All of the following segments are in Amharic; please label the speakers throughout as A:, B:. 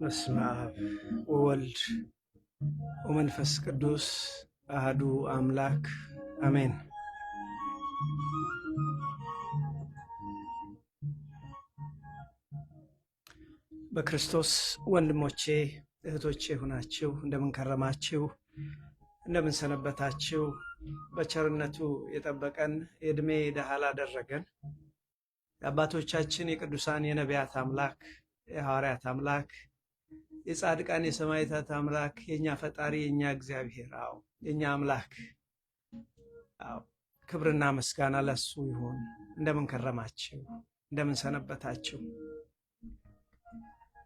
A: በስመ አብ ወወልድ ወመንፈስ ቅዱስ አሐዱ አምላክ አሜን። በክርስቶስ ወንድሞቼ እህቶቼ ሆናችሁ እንደምን ከረማችሁ? እንደምን ሰነበታችሁ? በቸርነቱ የጠበቀን የዕድሜ ደሃ ላደረገን የአባቶቻችን የቅዱሳን የነቢያት አምላክ የሐዋርያት አምላክ የጻድቃን የሰማዕታት አምላክ የኛ ፈጣሪ የኛ እግዚአብሔር የኛ አምላክ ክብርና ምስጋና ለሱ ይሁን። እንደምን ከረማችሁ? እንደምን ሰነበታችሁ?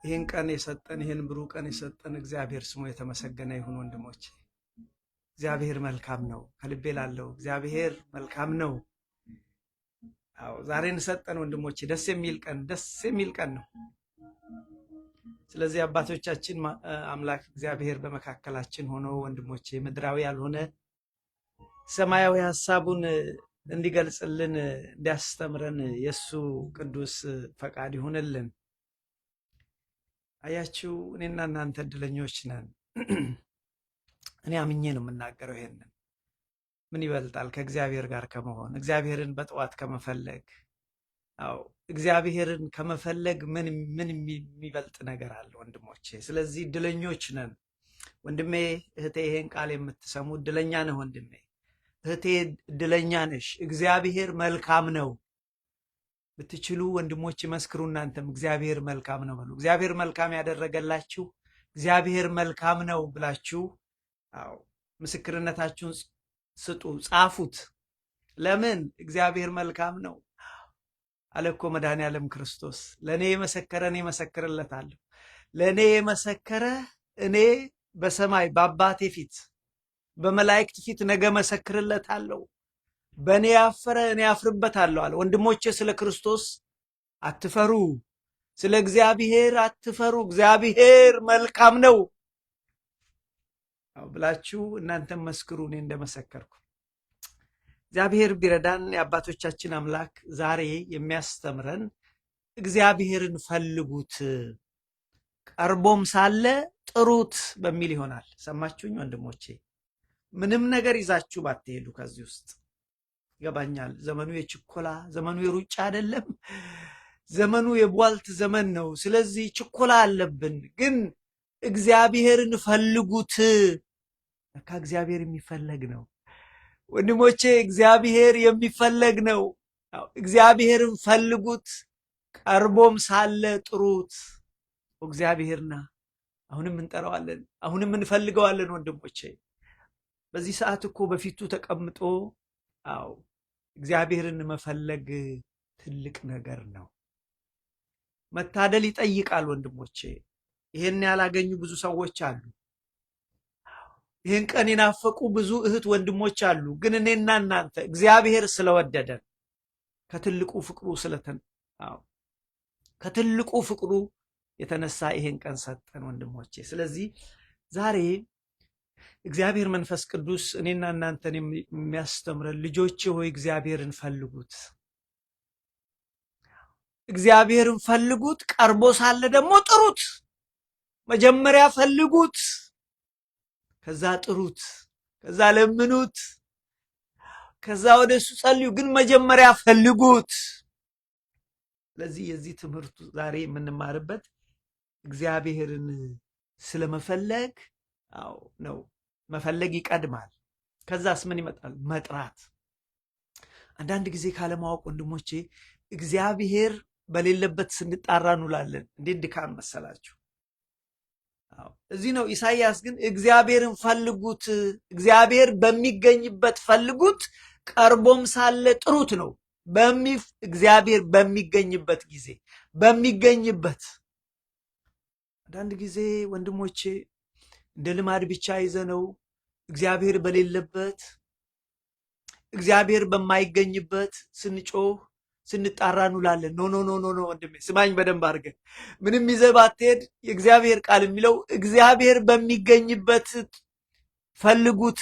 A: ይህን ቀን የሰጠን ይህን ብሩህ ቀን የሰጠን እግዚአብሔር ስሙ የተመሰገነ ይሁን። ወንድሞቼ እግዚአብሔር መልካም ነው። ከልቤ ላለው እግዚአብሔር መልካም ነው። ዛሬን ሰጠን ወንድሞቼ። ደስ የሚል ቀን ነው። ስለዚህ አባቶቻችን አምላክ እግዚአብሔር በመካከላችን ሆኖ ወንድሞቼ ምድራዊ ያልሆነ ሰማያዊ ሐሳቡን እንዲገልጽልን እንዲያስተምረን የሱ ቅዱስ ፈቃድ ይሁንልን። አያችሁ፣ እኔና እናንተ እድለኞች ነን። እኔ አምኜ ነው የምናገረው። ይሄንን ምን ይበልጣል ከእግዚአብሔር ጋር ከመሆን፣ እግዚአብሔርን በጠዋት ከመፈለግ። እግዚአብሔርን ከመፈለግ ምን የሚበልጥ ነገር አለ ወንድሞቼ? ስለዚህ እድለኞች ነን። ወንድሜ እህቴ፣ ይሄን ቃል የምትሰሙ እድለኛ ነህ ወንድሜ እህቴ፣ እድለኛ ነሽ። እግዚአብሔር መልካም ነው። ብትችሉ ወንድሞች መስክሩ። እናንተም እግዚአብሔር መልካም ነው በሉ። እግዚአብሔር መልካም ያደረገላችሁ እግዚአብሔር መልካም ነው ብላችሁ ምስክርነታችሁን ስጡ፣ ጻፉት። ለምን? እግዚአብሔር መልካም ነው አለ እኮ መድኃኔዓለም ክርስቶስ። ለእኔ የመሰከረ እኔ እመሰክርለታለሁ። ለእኔ የመሰከረ እኔ በሰማይ በአባቴ ፊት በመላእክት ፊት ነገ መሰክርለታለሁ። በእኔ ያፈረ እኔ ያፍርበታለሁ አለ። ወንድሞቼ ስለ ክርስቶስ አትፈሩ፣ ስለ እግዚአብሔር አትፈሩ። እግዚአብሔር መልካም ነው ብላችሁ እናንተም መስክሩ፣ እኔ እንደመሰከርኩ። እግዚአብሔር ቢረዳን የአባቶቻችን አምላክ ዛሬ የሚያስተምረን እግዚአብሔርን ፈልጉት፣ ቀርቦም ሳለ ጥሩት በሚል ይሆናል። ሰማችሁኝ ወንድሞቼ? ምንም ነገር ይዛችሁ ባትሄዱ ከዚህ ውስጥ ይገባኛል። ዘመኑ የችኮላ ዘመኑ የሩጫ አይደለም። ዘመኑ የቧልት ዘመን ነው። ስለዚህ ችኮላ አለብን። ግን እግዚአብሔርን ፈልጉት። ለካ እግዚአብሔር የሚፈለግ ነው ወንድሞቼ፣ እግዚአብሔር የሚፈለግ ነው። እግዚአብሔርን ፈልጉት፣ ቀርቦም ሳለ ጥሩት። እግዚአብሔርና አሁንም እንጠራዋለን፣ አሁንም እንፈልገዋለን ወንድሞቼ። በዚህ ሰዓት እኮ በፊቱ ተቀምጦ እግዚአብሔርን መፈለግ ትልቅ ነገር ነው። መታደል ይጠይቃል ወንድሞቼ። ይሄን ያላገኙ ብዙ ሰዎች አሉ። ይህን ቀን የናፈቁ ብዙ እህት ወንድሞች አሉ። ግን እኔና እናንተ እግዚአብሔር ስለወደደን ከትልቁ ፍቅሩ የተነሳ ይሄን ቀን ሰጠን ወንድሞቼ። ስለዚህ ዛሬ እግዚአብሔር መንፈስ ቅዱስ እኔና እናንተን የሚያስተምረን ልጆቼ ሆይ እግዚአብሔርን ፈልጉት፣ እግዚአብሔርን ፈልጉት፣ ቀርቦ ሳለ ደግሞ ጥሩት። መጀመሪያ ፈልጉት፣ ከዛ ጥሩት፣ ከዛ ለምኑት፣ ከዛ ወደሱ ጸልዩ። ግን መጀመሪያ ፈልጉት። ስለዚህ የዚህ ትምህርቱ ዛሬ የምንማርበት እግዚአብሔርን ስለመፈለግ ነው። መፈለግ ይቀድማል። ከዛስ ምን ይመጣል? መጥራት። አንዳንድ ጊዜ ካለማወቅ ወንድሞቼ እግዚአብሔር በሌለበት ስንጣራ እንውላለን። እንዴት ድካም መሰላችሁ! እዚህ ነው ኢሳይያስ ግን እግዚአብሔርን ፈልጉት፣ እግዚአብሔር በሚገኝበት ፈልጉት፣ ቀርቦም ሳለ ጥሩት ነው። እግዚአብሔር በሚገኝበት ጊዜ በሚገኝበት። አንዳንድ ጊዜ ወንድሞቼ እንደ ልማድ ብቻ ይዘነው እግዚአብሔር በሌለበት እግዚአብሔር በማይገኝበት ስንጮህ ስንጣራ እንውላለን። ኖ ኖ ኖ ኖ ወንድሜ ስማኝ በደንብ አድርገህ። ምንም ይዘህ ባትሄድ የእግዚአብሔር ቃል የሚለው እግዚአብሔር በሚገኝበት ፈልጉት፣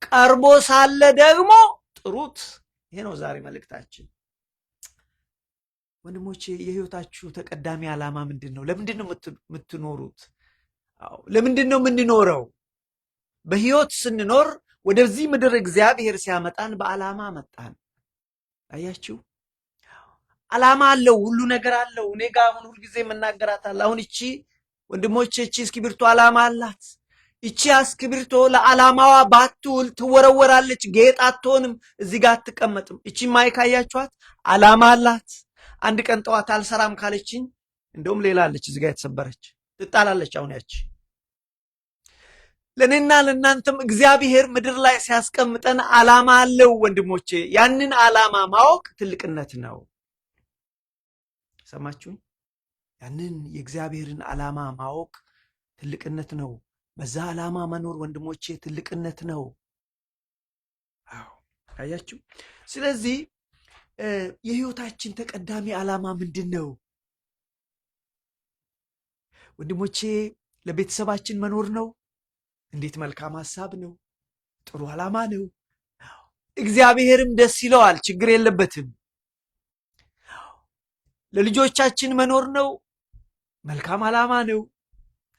A: ቀርቦ ሳለ ደግሞ ጥሩት። ይሄ ነው ዛሬ መልእክታችን ወንድሞቼ። የህይወታችሁ ተቀዳሚ ዓላማ ምንድን ነው? ለምንድን ነው የምትኖሩት? ለምንድን ነው የምንኖረው? በህይወት ስንኖር ወደዚህ ምድር እግዚአብሔር ሲያመጣን በዓላማ መጣን። አያችሁ፣ ዓላማ አለው፣ ሁሉ ነገር አለው። እኔ ጋር አሁን ሁልጊዜ የምናገራታለሁ። አሁን እቺ ወንድሞቼ እቺ እስክሪብቶ ዓላማ አላት። እቺ እስክሪብቶ ለዓላማዋ ባትውል ትወረወራለች፣ ጌጥ አትሆንም፣ እዚህ ጋር አትቀመጥም። እቺ ማይክ አያችኋት? ዓላማ አላት። አንድ ቀን ጠዋት አልሰራም ካለችኝ እንደውም ሌላ አለች እዚህ ጋር የተሰበረች ትጣላለች። አሁን ያቺ ለእኔና ለእናንተም እግዚአብሔር ምድር ላይ ሲያስቀምጠን ዓላማ አለው ወንድሞቼ። ያንን ዓላማ ማወቅ ትልቅነት ነው። ሰማችሁኝ? ያንን የእግዚአብሔርን ዓላማ ማወቅ ትልቅነት ነው። በዛ ዓላማ መኖር ወንድሞቼ ትልቅነት ነው። አያችሁ። ስለዚህ የህይወታችን ተቀዳሚ ዓላማ ምንድን ነው ወንድሞቼ? ለቤተሰባችን መኖር ነው። እንዴት መልካም ሐሳብ ነው! ጥሩ ዓላማ ነው። እግዚአብሔርም ደስ ይለዋል፣ ችግር የለበትም። ለልጆቻችን መኖር ነው፣ መልካም ዓላማ ነው።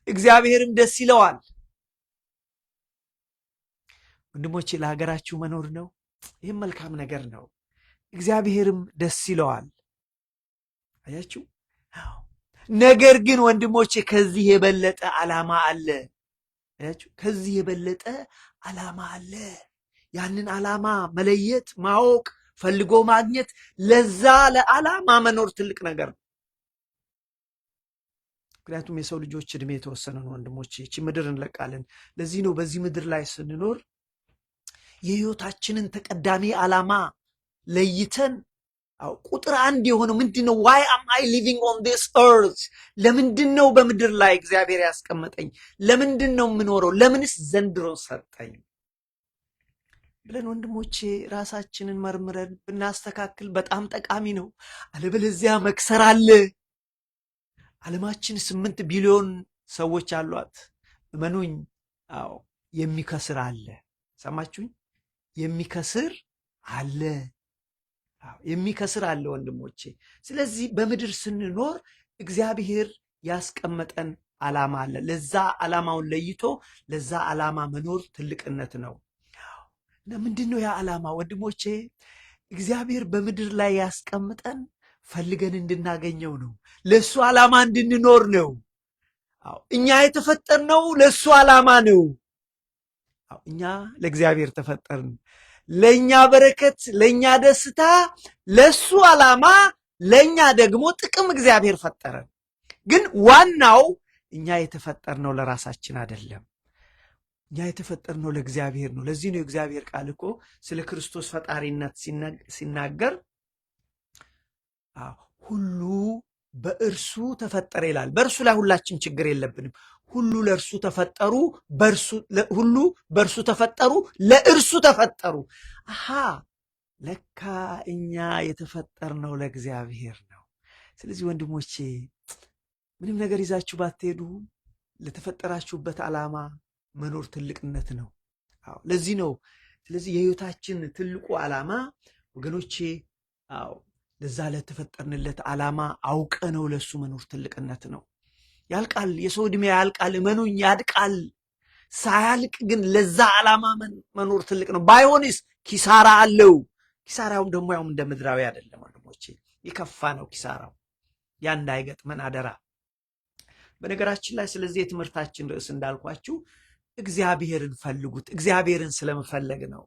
A: እግዚአብሔርም ደስ ይለዋል። ወንድሞቼ ለሀገራችሁ መኖር ነው፣ ይህም መልካም ነገር ነው። እግዚአብሔርም ደስ ይለዋል። አያችሁ። ነገር ግን ወንድሞቼ ከዚህ የበለጠ ዓላማ አለ። ከዚህ የበለጠ ዓላማ አለ። ያንን ዓላማ መለየት፣ ማወቅ፣ ፈልጎ ማግኘት፣ ለዛ ለዓላማ መኖር ትልቅ ነገር ነው። ምክንያቱም የሰው ልጆች እድሜ የተወሰነ ነው ወንድሞቼ። ይህች ምድር እንለቃለን። ለዚህ ነው በዚህ ምድር ላይ ስንኖር የህይወታችንን ተቀዳሚ ዓላማ ለይተን ቁጥር አንድ የሆነው ምንድነው? ዋይ አም አይ ሊቪንግ ኦን ዲስ እርዝ? ለምንድን ነው በምድር ላይ እግዚአብሔር ያስቀመጠኝ? ለምንድን ነው የምኖረው? ለምንስ ዘንድሮ ሰጠኝ ብለን ወንድሞቼ ራሳችንን መርምረን ብናስተካክል በጣም ጠቃሚ ነው። አለበለዚያ መክሰር አለ። ዓለማችን 8 ቢሊዮን ሰዎች አሏት። እመኑኝ፣ የሚከስር አለ። ሰማችሁኝ? የሚከስር አለ። የሚከስር አለ ወንድሞቼ። ስለዚህ በምድር ስንኖር እግዚአብሔር ያስቀመጠን ዓላማ አለ። ለዛ ዓላማውን ለይቶ ለዛ ዓላማ መኖር ትልቅነት ነው። እና ምንድነው ያ ዓላማ ወንድሞቼ? እግዚአብሔር በምድር ላይ ያስቀምጠን ፈልገን እንድናገኘው ነው። ለሱ ዓላማ እንድንኖር ነው። እኛ የተፈጠርነው ለሱ ዓላማ ነው። እኛ ለእግዚአብሔር ተፈጠርን። ለኛ በረከት፣ ለኛ ደስታ፣ ለሱ ዓላማ፣ ለኛ ደግሞ ጥቅም እግዚአብሔር ፈጠረን። ግን ዋናው እኛ የተፈጠርነው ለራሳችን አይደለም። እኛ የተፈጠርነው ለእግዚአብሔር ነው። ለዚህ ነው የእግዚአብሔር ቃል እኮ ስለ ክርስቶስ ፈጣሪነት ሲናገር ሁሉ በእርሱ ተፈጠረ ይላል። በእርሱ ላይ ሁላችን ችግር የለብንም። ሁሉ ለእርሱ ተፈጠሩ፣ ሁሉ በእርሱ ተፈጠሩ፣ ለእርሱ ተፈጠሩ። አሃ ለካ እኛ የተፈጠርነው ለእግዚአብሔር ነው። ስለዚህ ወንድሞቼ ምንም ነገር ይዛችሁ ባትሄዱ ለተፈጠራችሁበት ዓላማ መኖር ትልቅነት ነው። ለዚህ ነው። ስለዚህ የህይወታችን ትልቁ ዓላማ ወገኖቼ ለዛ ለተፈጠርንለት ዓላማ አውቀነው ለሱ መኖር ትልቅነት ነው። ያልቃል፣ የሰው ዕድሜ ያልቃል፣ እመኑኝ ያድቃል። ሳያልቅ ግን ለዛ ዓላማ መኖር ትልቅ ነው። ባይሆንስ ኪሳራ አለው። ኪሳራውም ደግሞ ያውም እንደ ምድራዊ አይደለም ወንድሞቼ፣ የከፋ ነው ኪሳራው። ያ እንዳይገጥመን አደራ። በነገራችን ላይ ስለዚህ የትምህርታችን ርዕስ እንዳልኳችሁ እግዚአብሔርን ፈልጉት። እግዚአብሔርን ስለመፈለግ ነው።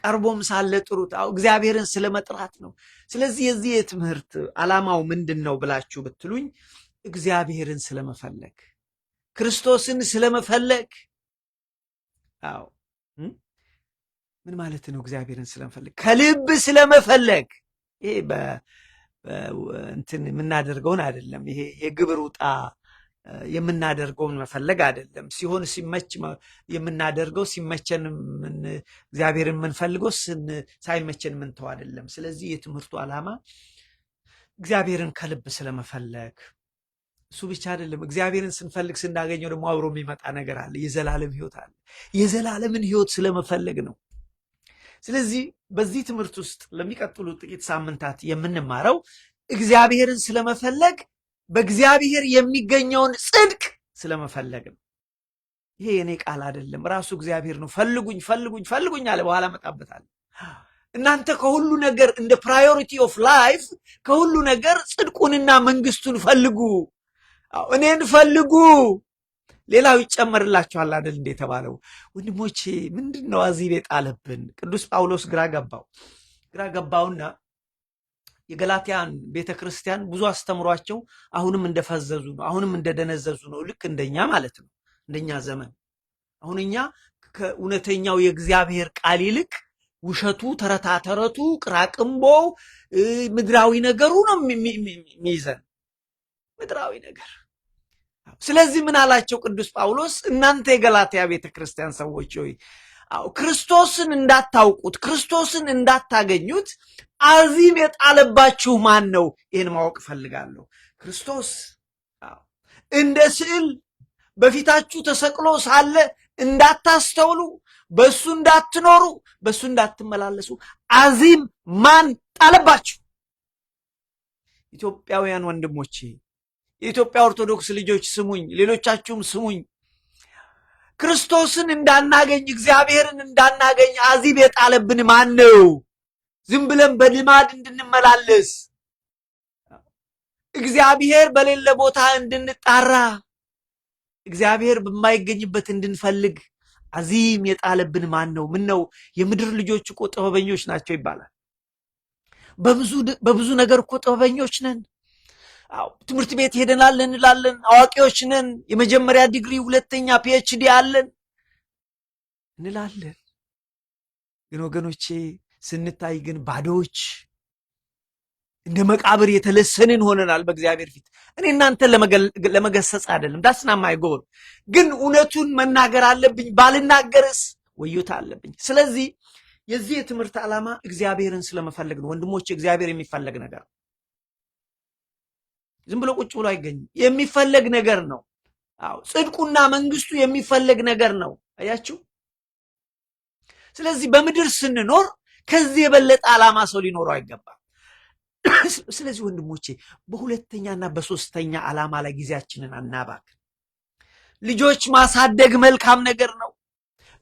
A: ቀርቦም ሳለ ጥሩት። እግዚአብሔርን ስለመጥራት ነው። ስለዚህ የዚህ የትምህርት ዓላማው ምንድን ነው ብላችሁ ብትሉኝ እግዚአብሔርን ስለመፈለግ፣ ክርስቶስን ስለመፈለግ። ምን ማለት ነው? እግዚአብሔርን ስለመፈለግ፣ ከልብ ስለመፈለግ። ይሄ እንትን የምናደርገውን አይደለም። ይሄ የግብር ውጣ የምናደርገውን መፈለግ አይደለም። ሲሆን ሲመች የምናደርገው፣ ሲመቸን እግዚአብሔርን የምንፈልገው፣ ሳይመቸን ምንተው አይደለም። ስለዚህ የትምህርቱ ዓላማ እግዚአብሔርን ከልብ ስለመፈለግ። እሱ ብቻ አይደለም። እግዚአብሔርን ስንፈልግ ስናገኘው ደግሞ አብሮ የሚመጣ ነገር አለ። የዘላለም ሕይወት አለ። የዘላለምን ሕይወት ስለመፈለግ ነው። ስለዚህ በዚህ ትምህርት ውስጥ ለሚቀጥሉ ጥቂት ሳምንታት የምንማረው እግዚአብሔርን ስለመፈለግ፣ በእግዚአብሔር የሚገኘውን ጽድቅ ስለመፈለግ ነው። ይሄ የኔ ቃል አይደለም፣ ራሱ እግዚአብሔር ነው። ፈልጉኝ ፈልጉኝ ፈልጉኝ አለ። በኋላ መጣበታል። እናንተ ከሁሉ ነገር እንደ ፕራዮሪቲ ኦፍ ላይፍ ከሁሉ ነገር ጽድቁንና መንግስቱን ፈልጉ፣ እኔን ፈልጉ፣ ሌላው ይጨመርላችኋል አይደል እንደ የተባለው። ወንድሞቼ ምንድነው አዚብ የጣለብን? ቅዱስ ጳውሎስ ግራ ገባውና የገላትያን ቤተክርስቲያን ብዙ አስተምሯቸው አሁንም እንደፈዘዙ ነው፣ አሁንም እንደደነዘዙ ነው። ልክ እንደኛ ማለት ነው፣ እንደኛ ዘመን። አሁን እኛ ከእውነተኛው የእግዚአብሔር ቃል ይልቅ ውሸቱ፣ ተረታተረቱ፣ ቅራቅንቦው፣ ምድራዊ ነገሩ ነው የሚይዘን፣ ምድራዊ ነገር። ስለዚህ ምን አላቸው ቅዱስ ጳውሎስ? እናንተ የገላትያ ቤተክርስቲያን ሰዎች ሆይ ክርስቶስን እንዳታውቁት፣ ክርስቶስን እንዳታገኙት አዚም የጣለባችሁ ማን ነው? ይህን ማወቅ እፈልጋለሁ። ክርስቶስ እንደ ስዕል በፊታችሁ ተሰቅሎ ሳለ እንዳታስተውሉ፣ በሱ እንዳትኖሩ፣ በሱ እንዳትመላለሱ አዚም ማን ጣለባችሁ? ኢትዮጵያውያን ወንድሞቼ፣ የኢትዮጵያ ኦርቶዶክስ ልጆች ስሙኝ፣ ሌሎቻችሁም ስሙኝ። ክርስቶስን እንዳናገኝ፣ እግዚአብሔርን እንዳናገኝ አዚም የጣለብን ማን ነው? ዝም ብለን በልማድ እንድንመላለስ፣ እግዚአብሔር በሌለ ቦታ እንድንጣራ፣ እግዚአብሔር በማይገኝበት እንድንፈልግ አዚም የጣለብን ማን ነው? ምን ነው? የምድር ልጆች እኮ ጥበበኞች ናቸው ይባላል። በብዙ ነገር እኮ ጥበበኞች ነን። ትምህርት ቤት ሄደናል እንላለን፣ አዋቂዎች ነን፣ የመጀመሪያ ዲግሪ፣ ሁለተኛ ፒኤችዲ አለን እንላለን። ግን ወገኖቼ ስንታይ ግን ባዶዎች፣ እንደ መቃብር የተለሰንን ሆነናል በእግዚአብሔር ፊት። እኔ እናንተ ለመገሰጽ አይደለም፣ ዳስና ማይጎል፣ ግን እውነቱን መናገር አለብኝ። ባልናገርስ ወዮታ አለብኝ። ስለዚህ የዚህ የትምህርት ዓላማ እግዚአብሔርን ስለመፈለግ ነው ወንድሞቼ። እግዚአብሔር የሚፈለግ ነገር ነው። ዝም ብሎ ቁጭ ብሎ አይገኝም። የሚፈለግ ነገር ነው። ጽድቁና መንግስቱ የሚፈለግ ነገር ነው። አያችሁ። ስለዚህ በምድር ስንኖር ከዚህ የበለጠ ዓላማ ሰው ሊኖረው አይገባም። ስለዚህ ወንድሞቼ በሁለተኛና በሶስተኛ ዓላማ ላይ ጊዜያችንን አናባክን። ልጆች ማሳደግ መልካም ነገር ነው።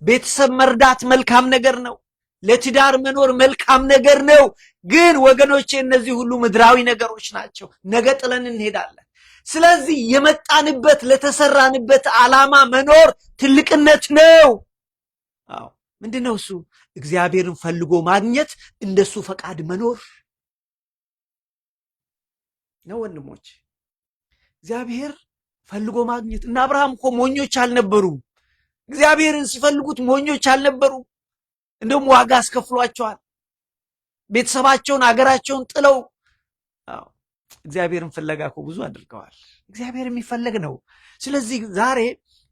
A: ቤተሰብ መርዳት መልካም ነገር ነው። ለትዳር መኖር መልካም ነገር ነው። ግን ወገኖቼ እነዚህ ሁሉ ምድራዊ ነገሮች ናቸው። ነገ ጥለን እንሄዳለን። ስለዚህ የመጣንበት ለተሰራንበት ዓላማ መኖር ትልቅነት ነው። አዎ ምንድነው እሱ? እግዚአብሔርን ፈልጎ ማግኘት፣ እንደሱ ፈቃድ መኖር ነው ወንድሞች። እግዚአብሔር ፈልጎ ማግኘት። እና አብርሃም እኮ ሞኞች አልነበሩም። እግዚአብሔርን ሲፈልጉት ሞኞች አልነበሩም። እንደውም ዋጋ አስከፍሏቸዋል። ቤተሰባቸውን አገራቸውን ጥለው እግዚአብሔርን ፍለጋ እኮ ብዙ አድርገዋል። እግዚአብሔር የሚፈለግ ነው። ስለዚህ ዛሬ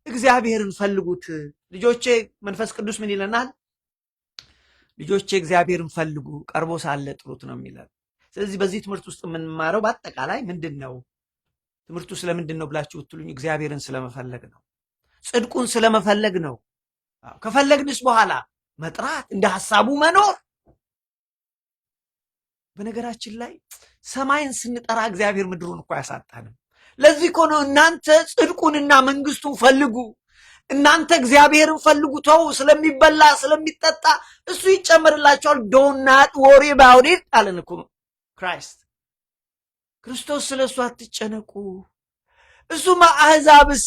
A: እግዚአብሔርን ፈልጉት ልጆቼ። መንፈስ ቅዱስ ምን ይለናል? ልጆቼ እግዚአብሔርን ፈልጉ ቀርቦ ሳለ ጥሩት ነው የሚለን። ስለዚህ በዚህ ትምህርት ውስጥ የምንማረው በአጠቃላይ ምንድን ነው? ትምህርቱ ስለምንድን ነው ብላችሁ ብትሉኝ እግዚአብሔርን ስለመፈለግ ነው። ጽድቁን ስለመፈለግ ነው። ከፈለግንስ በኋላ መጥራት፣ እንደ ሐሳቡ መኖር። በነገራችን ላይ ሰማይን ስንጠራ እግዚአብሔር ምድሩን እኮ አያሳጣንም። ለዚህ እኮ ነው እናንተ ጽድቁንና መንግስቱን ፈልጉ፣ እናንተ እግዚአብሔርን ፈልጉ፣ ተው ስለሚበላ ስለሚጠጣ እሱ ይጨመርላቸዋል። ዶናት ወሪ ባውት ኢት አለን እኮ ክራይስት ክርስቶስ። ስለሱ አትጨነቁ። እሱማ አሕዛብስ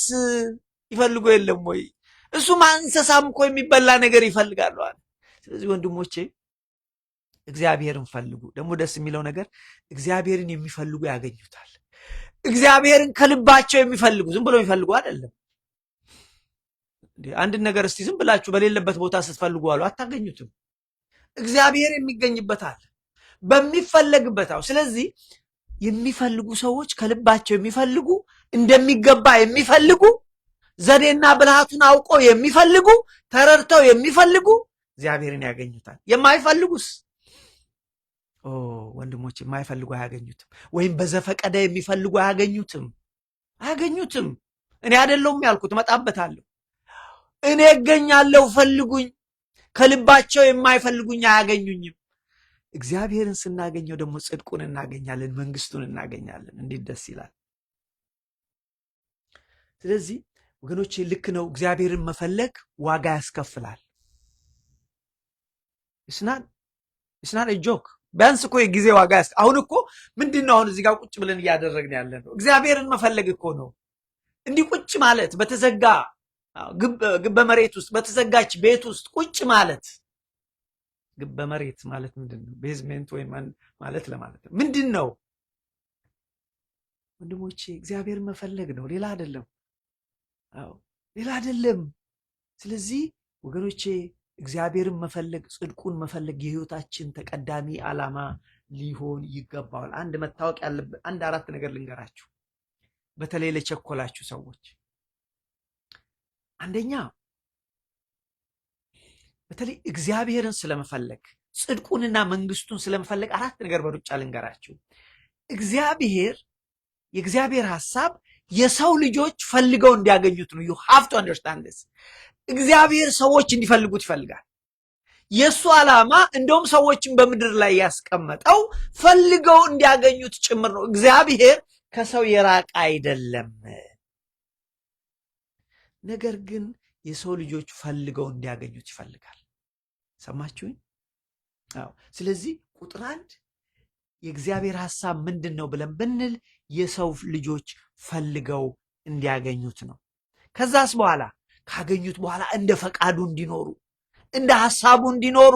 A: ይፈልጉ የለም ወይ? እሱማ እንስሳም እኮ የሚበላ ነገር ይፈልጋሉ አለ። ስለዚህ ወንድሞቼ እግዚአብሔርን ፈልጉ። ደግሞ ደስ የሚለው ነገር እግዚአብሔርን የሚፈልጉ ያገኙታል። እግዚአብሔርን ከልባቸው የሚፈልጉ ዝም ብሎ የሚፈልጉ አይደለም። አንድን ነገር እስቲ ዝም ብላችሁ በሌለበት ቦታ ስትፈልጉ አሉ አታገኙትም። እግዚአብሔር የሚገኝበታል በሚፈለግበት። ስለዚህ የሚፈልጉ ሰዎች ከልባቸው የሚፈልጉ እንደሚገባ የሚፈልጉ ዘዴና ብልሃቱን አውቀው የሚፈልጉ ተረድተው የሚፈልጉ እግዚአብሔርን ያገኙታል። የማይፈልጉስ ወንድሞች የማይፈልጉ አያገኙትም። ወይም በዘፈቀደ የሚፈልጉ አያገኙትም። እኔ አይደለሁም ያልኩት፣ እመጣበታለሁ። እኔ እገኛለሁ፣ ፈልጉኝ። ከልባቸው የማይፈልጉኝ አያገኙኝም። እግዚአብሔርን ስናገኘው ደግሞ ጽድቁን እናገኛለን፣ መንግስቱን እናገኛለን። እንዴት ደስ ይላል! ስለዚህ ወገኖቼ ልክ ነው። እግዚአብሔርን መፈለግ ዋጋ ያስከፍላል። እስናን ጆክ ቢያንስ እኮ የጊዜ ዋጋ አሁን እኮ ምንድን ነው አሁን እዚህ ጋር ቁጭ ብለን እያደረግን ያለ ነው? እግዚአብሔርን መፈለግ እኮ ነው። እንዲህ ቁጭ ማለት በተዘጋ ግበ መሬት ውስጥ በተዘጋች ቤት ውስጥ ቁጭ ማለት። ግበ መሬት ማለት ምንድን ነው? ቤዝሜንት ወይም ማለት ለማለት ነው። ምንድን ነው ወንድሞቼ? እግዚአብሔርን መፈለግ ነው፣ ሌላ አይደለም። ሌላ አይደለም። ስለዚህ ወገኖቼ እግዚአብሔርን መፈለግ፣ ጽድቁን መፈለግ የህይወታችን ተቀዳሚ ዓላማ ሊሆን ይገባዋል። አንድ መታወቅ ያለበት አንድ 4 ነገር ልንገራችሁ፣ በተለይ ለቸኮላችሁ ሰዎች። አንደኛ በተለይ እግዚአብሔርን ስለመፈለግ ጽድቁንና መንግስቱን ስለመፈለግ 4 ነገር በሩጫ ልንገራችሁ። የእግዚአብሔር ሐሳብ የሰው ልጆች ፈልገው እንዲያገኙት ነው። you have to understand this። እግዚአብሔር ሰዎች እንዲፈልጉት ይፈልጋል። የእሱ ዓላማ እንደውም ሰዎችን በምድር ላይ ያስቀመጠው ፈልገው እንዲያገኙት ጭምር ነው። እግዚአብሔር ከሰው የራቀ አይደለም። ነገር ግን የሰው ልጆች ፈልገው እንዲያገኙት ይፈልጋል። ሰማችሁኝ? ስለዚህ ቁጥር 1 የእግዚአብሔር ሐሳብ ምንድን ነው ብለን ብንል የሰው ልጆች ፈልገው እንዲያገኙት ነው። ከዛስ በኋላ ካገኙት በኋላ እንደ ፈቃዱ እንዲኖሩ፣ እንደ ሐሳቡ እንዲኖሩ፣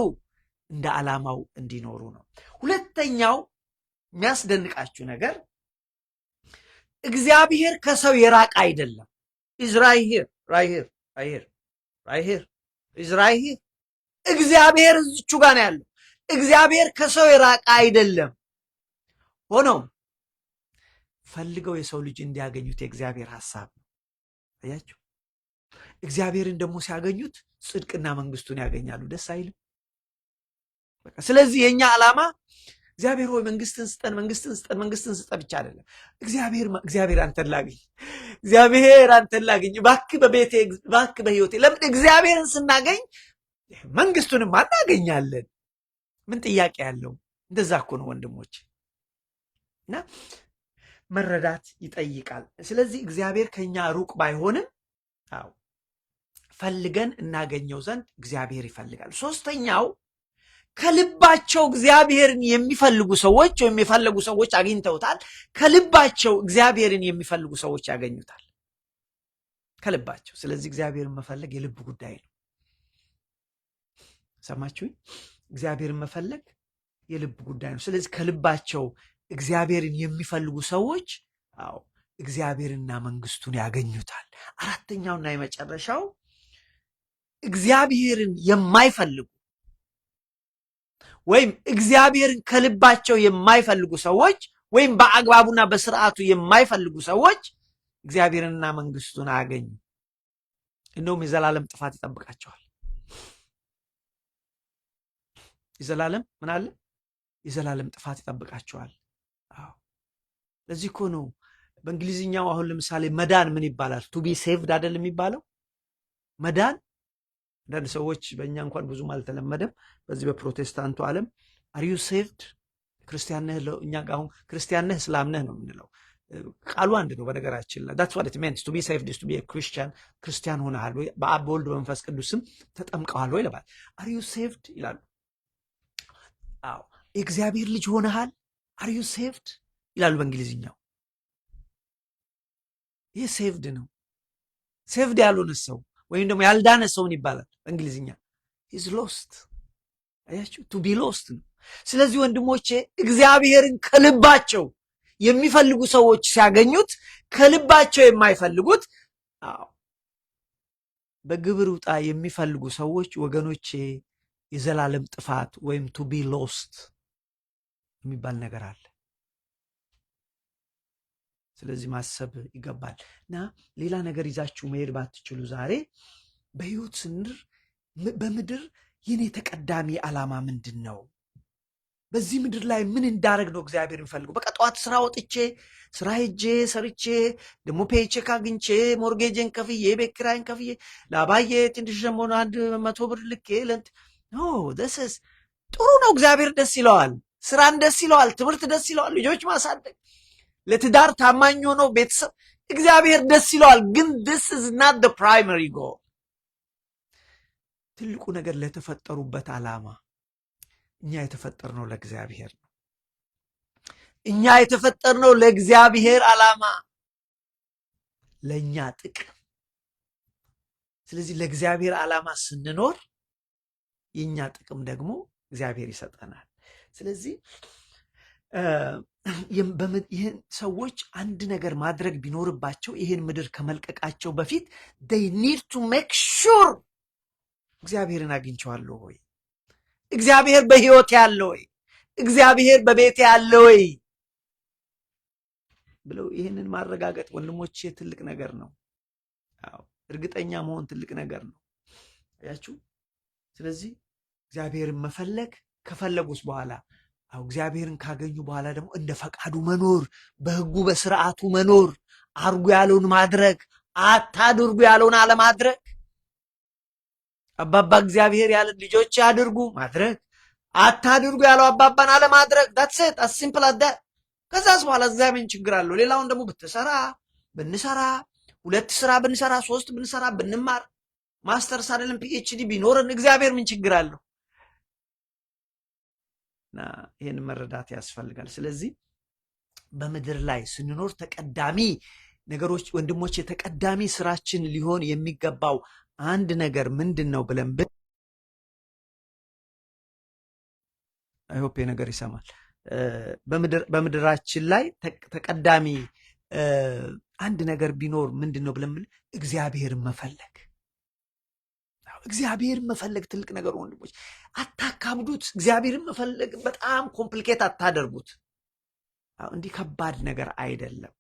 A: እንደ ዓላማው እንዲኖሩ ነው። ሁለተኛው የሚያስደንቃችሁ ነገር እግዚአብሔር ከሰው የራቀ አይደለም። ኢዝራኤል እግዚአብሔር እዚቹ ጋር ነው ያለው። እግዚአብሔር ከሰው የራቀ አይደለም። ሆኖም ፈልገው የሰው ልጅ እንዲያገኙት የእግዚአብሔር ሐሳብ ነው። አያችሁ? እግዚአብሔርን ደግሞ ሲያገኙት ጽድቅና መንግስቱን ያገኛሉ። ደስ አይልም? በቃ ስለዚህ የኛ ዓላማ እግዚአብሔር ሆይ መንግስትን ስጠን፣ መንግስትን ስጠን፣ መንግስትን ስጠን ብቻ አይደለም። እግዚአብሔር አንተን ላገኝ፣ እግዚአብሔር አንተን ላገኝ፣ እባክህ በቤቴ፣ እባክህ በህይወቴ። ለምን? እግዚአብሔርን ስናገኝ መንግስቱንም እናገኛለን። ምን ጥያቄ ያለው? እንደዛ እኮ ነው ወንድሞች። እና መረዳት ይጠይቃል። ስለዚህ እግዚአብሔር ከኛ ሩቅ ባይሆንም አዎ ፈልገን እናገኘው ዘንድ እግዚአብሔር ይፈልጋል። ሶስተኛው ከልባቸው እግዚአብሔርን የሚፈልጉ ሰዎች ወይም የፈለጉ ሰዎች አግኝተውታል። ከልባቸው እግዚአብሔርን የሚፈልጉ ሰዎች ያገኙታል። ከልባቸው። ስለዚህ እግዚአብሔርን መፈለግ የልብ ጉዳይ ነው። ሰማችሁኝ? እግዚአብሔርን መፈለግ የልብ ጉዳይ ነው። ስለዚህ ከልባቸው እግዚአብሔርን የሚፈልጉ ሰዎች አዎ እግዚአብሔርና መንግስቱን ያገኙታል። አራተኛውና የመጨረሻው እግዚአብሔርን የማይፈልጉ ወይም እግዚአብሔርን ከልባቸው የማይፈልጉ ሰዎች ወይም በአግባቡና በስርዓቱ የማይፈልጉ ሰዎች እግዚአብሔርንና መንግስቱን አያገኙ። እንደውም የዘላለም ጥፋት ይጠብቃቸዋል። የዘላለም ምን አለ? የዘላለም ጥፋት ይጠብቃቸዋል። አዎ ለዚህ እኮ ነው በእንግሊዝኛው አሁን ለምሳሌ መዳን ምን ይባላል? ቱ ቢ ሴቭድ አይደል የሚባለው? መዳን አንዳንድ ሰዎች በእኛ እንኳን ብዙም አልተለመደም። በዚህ በፕሮቴስታንቱ ዓለም አር ዩ ሴቭድ ክርስቲያን ነህ? እኛ ጋር አሁን ክርስቲያን ነህ እስላም ነህ ነው የምንለው። ቃሉ አንድ ነው በነገራችን ላይ። that's what it means to be saved is to be a Christian። ክርስቲያን ሆነሃል ወይ? በአብ በወልድ በመንፈስ ቅዱስም ተጠምቀዋል ወይ ለማለት አር ዩ ሴቭድ ይላሉ። አዎ የእግዚአብሔር ልጅ ሆነሃል አር ዩ ሴቭድ ይላሉ በእንግሊዝኛው። ይህ ሴቭድ ነው። ሴቭድ ያልሆነ ሰው ወይም ደግሞ ያልዳነ ሰውን ይባላል በእንግሊዝኛ ኢዝ ሎስት። አያችሁ ቱ ቢ ሎስት ነው። ስለዚህ ወንድሞቼ እግዚአብሔርን ከልባቸው የሚፈልጉ ሰዎች ሲያገኙት፣ ከልባቸው የማይፈልጉት በግብር ውጣ የሚፈልጉ ሰዎች ወገኖቼ የዘላለም ጥፋት ወይም ቱ ቢ ሎስት የሚባል ነገር አለ። ስለዚህ ማሰብ ይገባል። እና ሌላ ነገር ይዛችሁ መሄድ ባትችሉ ዛሬ በህይወት ስንር በምድር የኔ ተቀዳሚ ዓላማ ምንድን ነው? በዚህ ምድር ላይ ምን እንዳደረግ ነው እግዚአብሔር የሚፈልገው? በቃ ጠዋት ስራ ወጥቼ ስራ ሄጄ ሰርቼ ደግሞ ፔቼክ አግኝቼ ሞርጌጅን ከፍዬ ቤት ኪራይን ከፍዬ ለአባዬ ትንሽ ደግሞ 100 ብር ልኬ ደስስ ጥሩ ነው። እግዚአብሔር ደስ ይለዋል። ስራን ደስ ይለዋል። ትምህርት ደስ ይለዋል። ልጆች ማሳደግ፣ ለትዳር ታማኝ ሆኖ ቤተሰብ እግዚአብሔር ደስ ይለዋል። ግን this is not the primary goal። ትልቁ ነገር ለተፈጠሩበት ዓላማ። እኛ የተፈጠርነው ለእግዚአብሔር ነው። እኛ የተፈጠርነው ለእግዚአብሔር ዓላማ፣ ለእኛ ጥቅም። ስለዚህ ለእግዚአብሔር ዓላማ ስንኖር የእኛ ጥቅም ደግሞ እግዚአብሔር ይሰጠናል። ስለዚህ ይህን ሰዎች አንድ ነገር ማድረግ ቢኖርባቸው ይህን ምድር ከመልቀቃቸው በፊት they need to make sure እግዚአብሔርን አግኝቼዋለሁ ወይ? እግዚአብሔር በሕይወት ያለ ወይ? እግዚአብሔር በቤት ያለ ወይ ብለው ይህንን ማረጋገጥ ወንድሞቼ ትልቅ ነገር ነው። አዎ እርግጠኛ መሆን ትልቅ ነገር ነው። አያችሁ። ስለዚህ እግዚአብሔርን መፈለግ ከፈለጉስ በኋላ እግዚአብሔርን ካገኙ በኋላ ደግሞ እንደ ፈቃዱ መኖር፣ በሕጉ በስርዓቱ መኖር፣ አርጉ ያለውን ማድረግ፣ አታድርጉ ያለውን አለማድረግ። አባባ እግዚአብሔር ያለ ልጆች ያድርጉ ማድረግ፣ አታድርጉ ያለው አባባን አለማድረግ። that's it as simple as that። ከዛስ በኋላ እግዚአብሔር ችግር አለው? ሌላውን ደግሞ ብንሰራ 2 ስራ ብንሰራ 3 ብንሰራ ብንማር ማስተርስ አይደለም ፒኤችዲ ቢኖርን እግዚአብሔር ምን ችግር አለው? እና ይህን መረዳት ያስፈልጋል። ስለዚህ በምድር ላይ ስንኖር ተቀዳሚ ነገሮች ወንድሞች፣ የተቀዳሚ ስራችን ሊሆን የሚገባው አንድ ነገር ምንድን ነው ብለን አይሆፕ ነገር ይሰማል። በምድራችን ላይ ተቀዳሚ አንድ ነገር ቢኖር ምንድን ነው ብለን እግዚአብሔርን መፈለግ። እግዚአብሔርን መፈለግ ትልቅ ነገር ወንድሞች፣ አታካብዱት። እግዚአብሔርን መፈለግ በጣም ኮምፕሊኬት አታደርጉት። እንዲህ ከባድ ነገር አይደለም።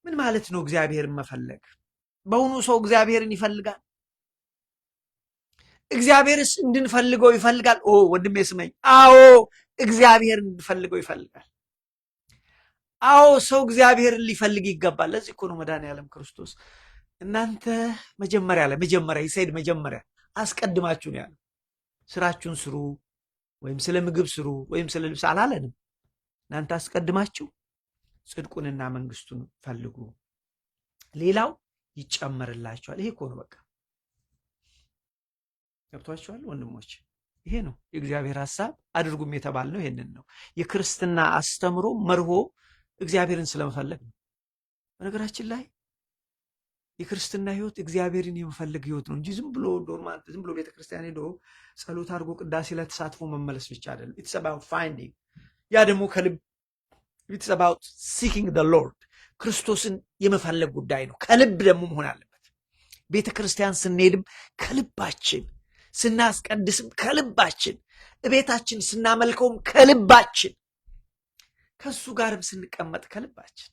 A: ምን ማለት ነው እግዚአብሔርን መፈለግ? በእውኑ ሰው እግዚአብሔርን ይፈልጋል? እግዚአብሔርስ እንድንፈልገው ይፈልጋል? ወንድሜ ስመኝ፣ አዎ እግዚአብሔርን እንድንፈልገው ይፈልጋል። አዎ ሰው እግዚአብሔርን ሊፈልግ ይገባል። ለዚህ እኮ ነው መድኃኔዓለም ክርስቶስ እናንተ መጀመሪያ ይሰይድ መጀመሪያ አስቀድማችሁ ነው ያለው። ስራችሁን ስሩ ወይም ስለ ምግብ ስሩ ወይም ስለ ልብስ አላለንም። እናንተ አስቀድማችሁ ጽድቁንና መንግስቱን ፈልጉ፣ ሌላው ይጨመርላችኋል። ይሄ እኮ ነው በቃ። ገብቷችኋል ወንድሞች? ይሄ ነው የእግዚአብሔር ሐሳብ። አድርጉም የተባልነው ይሄንን ነው። የክርስትና አስተምሮ መርሆ እግዚአብሔርን ስለመፈለግ ነው። በነገራችን ላይ የክርስትና ህይወት እግዚአብሔርን የመፈለግ ህይወት ነው እንጂ ዝም ብሎ ዶርማንት፣ ዝም ብሎ ቤተክርስቲያን ሄዶ ጸሎት አድርጎ ቅዳሴ ላይ ተሳትፎ መመለስ ብቻ አይደለም። ኢትስ አባውት ፋይንዲንግ፣ ያ ደግሞ ከልብ ኢትስ አባውት ሲኪንግ ዘ ሎርድ፣ ክርስቶስን የመፈለግ ጉዳይ ነው። ከልብ ደግሞ መሆን አለበት። ቤተክርስቲያን ስንሄድም ከልባችን፣ ስናስቀድስም ከልባችን፣ እቤታችን ስናመልከውም ከልባችን፣ ከሱ ጋርም ስንቀመጥ ከልባችን፣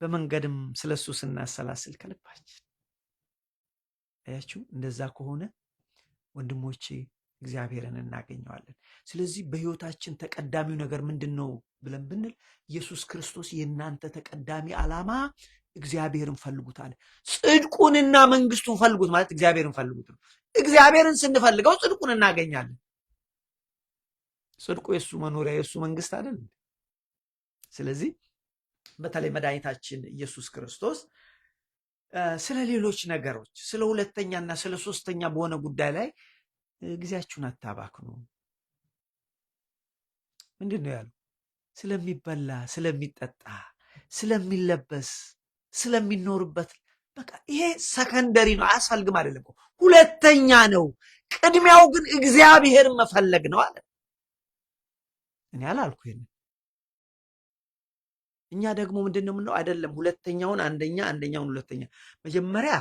A: በመንገድም ስለሱ ስናሰላስል ከልባችን። አያችሁ፣ እንደዛ ከሆነ ወንድሞቼ እግዚአብሔርን እናገኘዋለን። ስለዚህ በህይወታችን ተቀዳሚው ነገር ምንድን ነው ብለን ብንል ኢየሱስ ክርስቶስ የእናንተ ተቀዳሚ ዓላማ እግዚአብሔርን ፈልጉት አለ። ጽድቁንና መንግስቱን ፈልጉት ማለት እግዚአብሔርን ፈልጉት ነው። እግዚአብሔርን ስንፈልገው ጽድቁን እናገኛለን። ጽድቁ የሱ መኖሪያ የሱ መንግስት አይደል? ስለዚህ በተለይ መድኃኒታችን ኢየሱስ ክርስቶስ ስለ ሌሎች ነገሮች፣ ስለ ሁለተኛና ስለ ሶስተኛ በሆነ ጉዳይ ላይ ጊዜያችሁን አታባክኑ። ምንድን ነው ያለው? ስለሚበላ፣ ስለሚጠጣ፣ ስለሚለበስ፣ ስለሚኖርበት፣ በቃ ይሄ ሰከንደሪ ነው፣ አያስፈልግም አይደለም እኮ ሁለተኛ ነው። ቅድሚያው ግን እግዚአብሔርን መፈለግ ነው አለ። እኔ አላልኩ ይሄን። እኛ ደግሞ ምንድን ነው የምንለው? አይደለም ሁለተኛውን አንደኛ፣ አንደኛውን ሁለተኛ፣ መጀመሪያ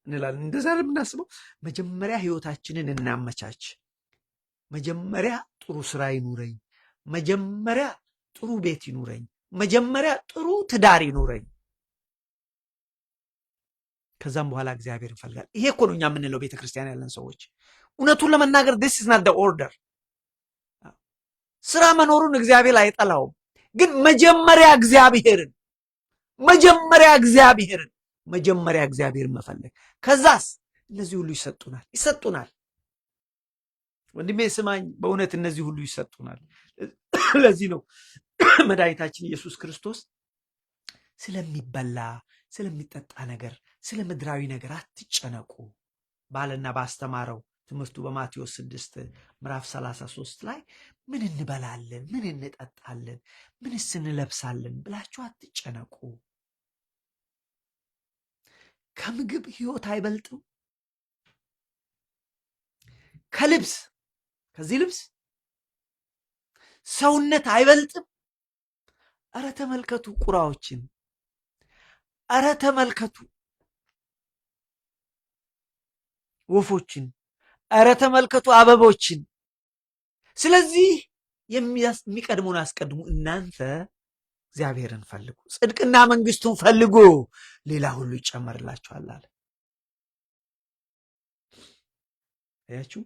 A: እንላለን። እንደዛ ነው የምናስበው። መጀመሪያ ህይወታችንን እናመቻች። መጀመሪያ ጥሩ ስራ ይኑረኝ፣ መጀመሪያ ጥሩ ቤት ይኑረኝ፣ መጀመሪያ ጥሩ ትዳር ይኑረኝ፣ ከዛም በኋላ እግዚአብሔር እንፈልጋለን። ይሄ እኮ ነው እኛ የምንለው ቤተክርስቲያን ያለን ሰዎች። እውነቱን ለመናገር this is not the order። ስራ መኖሩን እግዚአብሔር አይጠላውም፣ ግን መጀመሪያ እግዚአብሔርን መፈለግ፣ ከዛስ እነዚህ ሁሉ ይሰጡናል። ወንድሜ ስማኝ፣ በእውነት እነዚህ ሁሉ ይሰጡናል። ለዚህ ነው መድኃኒታችን ኢየሱስ ክርስቶስ ስለሚበላ ስለሚጠጣ ነገር፣ ስለ ምድራዊ ነገር አትጨነቁ ባለና ባስተማረው ትምህርቱ በማቴዎስ 6 ምዕራፍ 33 ላይ ምን እንበላለን፣ ምን እንጠጣለን፣ ምንስ እንለብሳለን ብላችሁ አትጨነቁ። ከምግብ ህይወት አይበልጥም? ከልብስ ከዚህ ልብስ ሰውነት አይበልጥም? አረ ተመልከቱ ቁራዎችን፣ አረ ተመልከቱ ወፎችን፣ አረ ተመልከቱ አበቦችን። ስለዚህ የሚቀድሙን አስቀድሙ፣ እናንተ እግዚአብሔርን ፈልጉ፣ ጽድቅና መንግስቱን ፈልጉ፣ ሌላ ሁሉ ይጨመርላችኋል አለ። አያችሁ?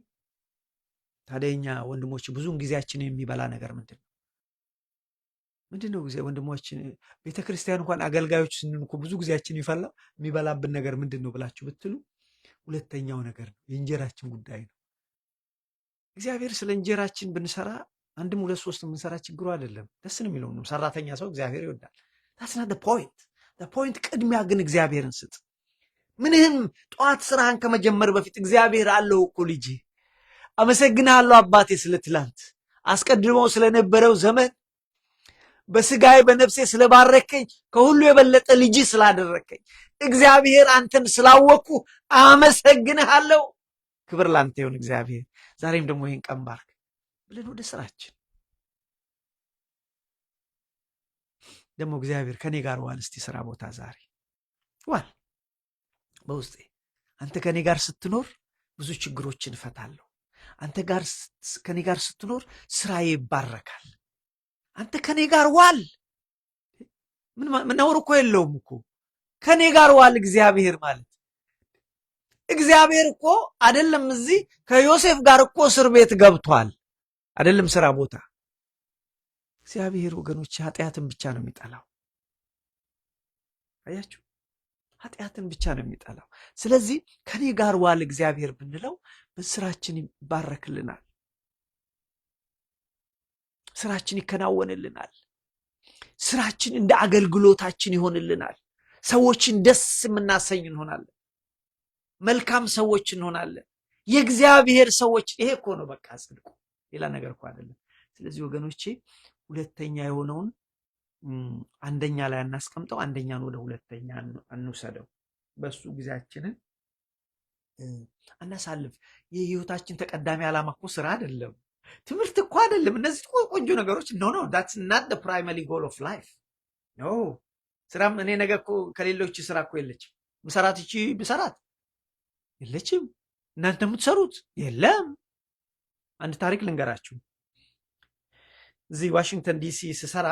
A: ታዲያ እኛ ወንድሞች ብዙውን ጊዜያችንን የሚበላ ነገር ምንድን ነው? ጊዜ ወንድሞች ቤተክርስቲያን እንኳን አገልጋዮች ስንሆን እኮ ብዙ ጊዜያችን የሚበላብን ነገር ምንድን ነው ብላችሁ ብትሉ ሁለተኛው ነገር ነው፣ የእንጀራችን ጉዳይ ነው። እግዚአብሔር ስለ እንጀራችን ብንሰራ አንድም ሁለት ሶስት የምንሰራ ችግሩ አይደለም፣ ደስ ነው የሚለው ነው። ሰራተኛ ሰው እግዚአብሔር ይወዳል። ታስና ፖይንት ቅድሚያ ግን እግዚአብሔርን ስጥ። ምንህም ጠዋት ስራህን ከመጀመር በፊት እግዚአብሔር አለው እኮ ልጅ፣ አመሰግናለሁ አባቴ ስለ ትላንት አስቀድሞ ስለነበረው ዘመን በስጋዬ በነፍሴ ስለባረከኝ ከሁሉ የበለጠ ልጅ ስላደረከኝ እግዚአብሔር አንተን ስላወቅኩ አመሰግንሃለሁ። ክብር ላንተ ይሁን እግዚአብሔር። ዛሬም ደግሞ ይህን ቀን ባርክ ብለን ወደ ስራችን ደግሞ እግዚአብሔር ከኔ ጋር ዋል። እስቲ ስራ ቦታ ዛሬ ዋል በውስጤ። አንተ ከኔ ጋር ስትኖር ብዙ ችግሮችን እፈታለሁ። አንተ ከኔ ጋር ስትኖር ስራዬ ይባረካል። አንተ ከኔ ጋር ዋል። ምን ነውር እኮ የለውም እኮ ከኔ ጋር ዋል እግዚአብሔር ማለት። እግዚአብሔር እኮ አይደለም እዚህ ከዮሴፍ ጋር እኮ እስር ቤት ገብቷል፣ አይደለም ስራ ቦታ። እግዚአብሔር ወገኖች ኃጢአትን ብቻ ነው የሚጠላው። አያችሁ፣ ኃጢአትን ብቻ ነው የሚጠላው። ስለዚህ ከኔ ጋር ዋል እግዚአብሔር ብንለው በስራችን ይባረክልናል። ስራችን ይከናወንልናል። ስራችን እንደ አገልግሎታችን ይሆንልናል። ሰዎችን ደስ የምናሰኝ እንሆናለን። መልካም ሰዎች እንሆናለን። የእግዚአብሔር ሰዎች። ይሄ እኮ ነው በቃ ጽድቁ፣ ሌላ ነገር እኮ አይደለም። ስለዚህ ወገኖቼ ሁለተኛ የሆነውን አንደኛ ላይ አናስቀምጠው፣ አንደኛን ወደ ሁለተኛ አንውሰደው። በሱ ጊዜያችንን አናሳልፍ። የህይወታችን ተቀዳሚ ዓላማ እኮ ስራ አይደለም፣ ትምህርት እኮ አይደለም። እነዚህ ቆንጆ ነገሮች ኖ that's not the primary goal of life no። ስራም እኔ ነገ እኮ ከሌሎች ስራ እኮ የለችም። ምሰራት እቺ ብሰራት የለችም፣ እናንተ የምትሰሩት የለም። አንድ ታሪክ ልንገራችሁ። እዚህ ዋሽንግተን ዲሲ ስሰራ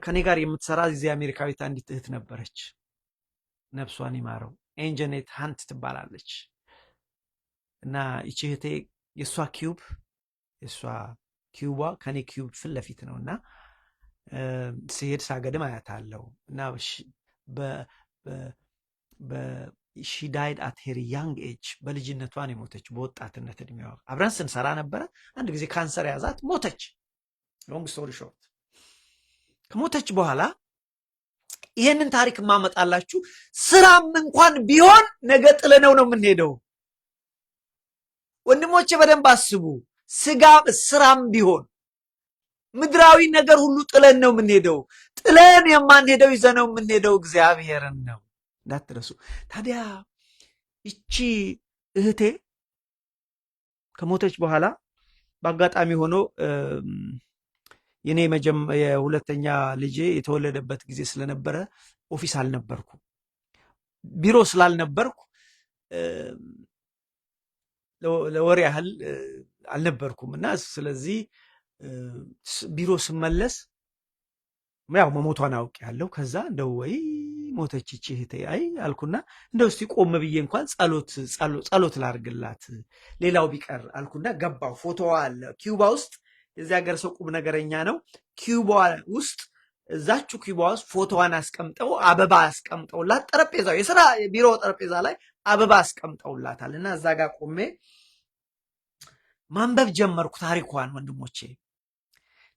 A: ከኔ ጋር የምትሰራ እዚህ አሜሪካዊት አንዲት እህት ነበረች። ነፍሷን ይማረው። ኤንጀኔት ሃንት ትባላለች። እና ይቺ እህቴ የእሷ ኪዩቧ ከኔ ኪዩብ ፊት ለፊት ነው። እና ሲሄድ ሳገድም አያታለሁ። እና ሺ ዳይድ አት ሄር ያንግ ኤጅ፣ በልጅነቷን የሞተች በወጣትነት እድሜዋ። አብረን ስንሰራ ነበረ። አንድ ጊዜ ካንሰር ያዛት፣ ሞተች። ሎንግ ስቶሪ ሾርት፣ ከሞተች በኋላ ይሄንን ታሪክ ማመጣላችሁ፣ ስራም እንኳን ቢሆን ነገ ጥለነው ነው የምንሄደው። ወንድሞቼ በደንብ አስቡ። ስራም ቢሆን ምድራዊ ነገር ሁሉ ጥለን ነው የምንሄደው። ጥለን የማንሄደው ይዘነው የምንሄደው እግዚአብሔርን ነው፣ እንዳትረሱ። ታዲያ ይቺ እህቴ ከሞተች በኋላ በአጋጣሚ ሆኖ የኔ የሁለተኛ ልጄ የተወለደበት ጊዜ ስለነበረ ኦፊስ አልነበርኩ፣ ቢሮ ስላልነበርኩ ለወር ያህል አልነበርኩም። እና ስለዚህ ቢሮ ስመለስ ያው መሞቷን አውቄያለሁ። ከዛ እንደው ወይ ሞተች ይህች እህቴ አይ አልኩና እንደው እስቲ ቆም ብዬ እንኳን ጸሎት ላርግላት ሌላው ቢቀር አልኩና ገባው። ፎቶዋ አለ ኪዩባ ውስጥ። የዚህ ሀገር ሰው ቁም ነገረኛ ነው። ኪዩባ ውስጥ እዛችሁ ኪዩባ ውስጥ ፎቶዋን አስቀምጠው አበባ አስቀምጠውላት፣ ጠረጴዛው የስራ ቢሮ ጠረጴዛ ላይ አበባ አስቀምጠውላታል። እና እዛ ጋር ቆሜ ማንበብ ጀመርኩ ታሪኳን። ወንድሞቼ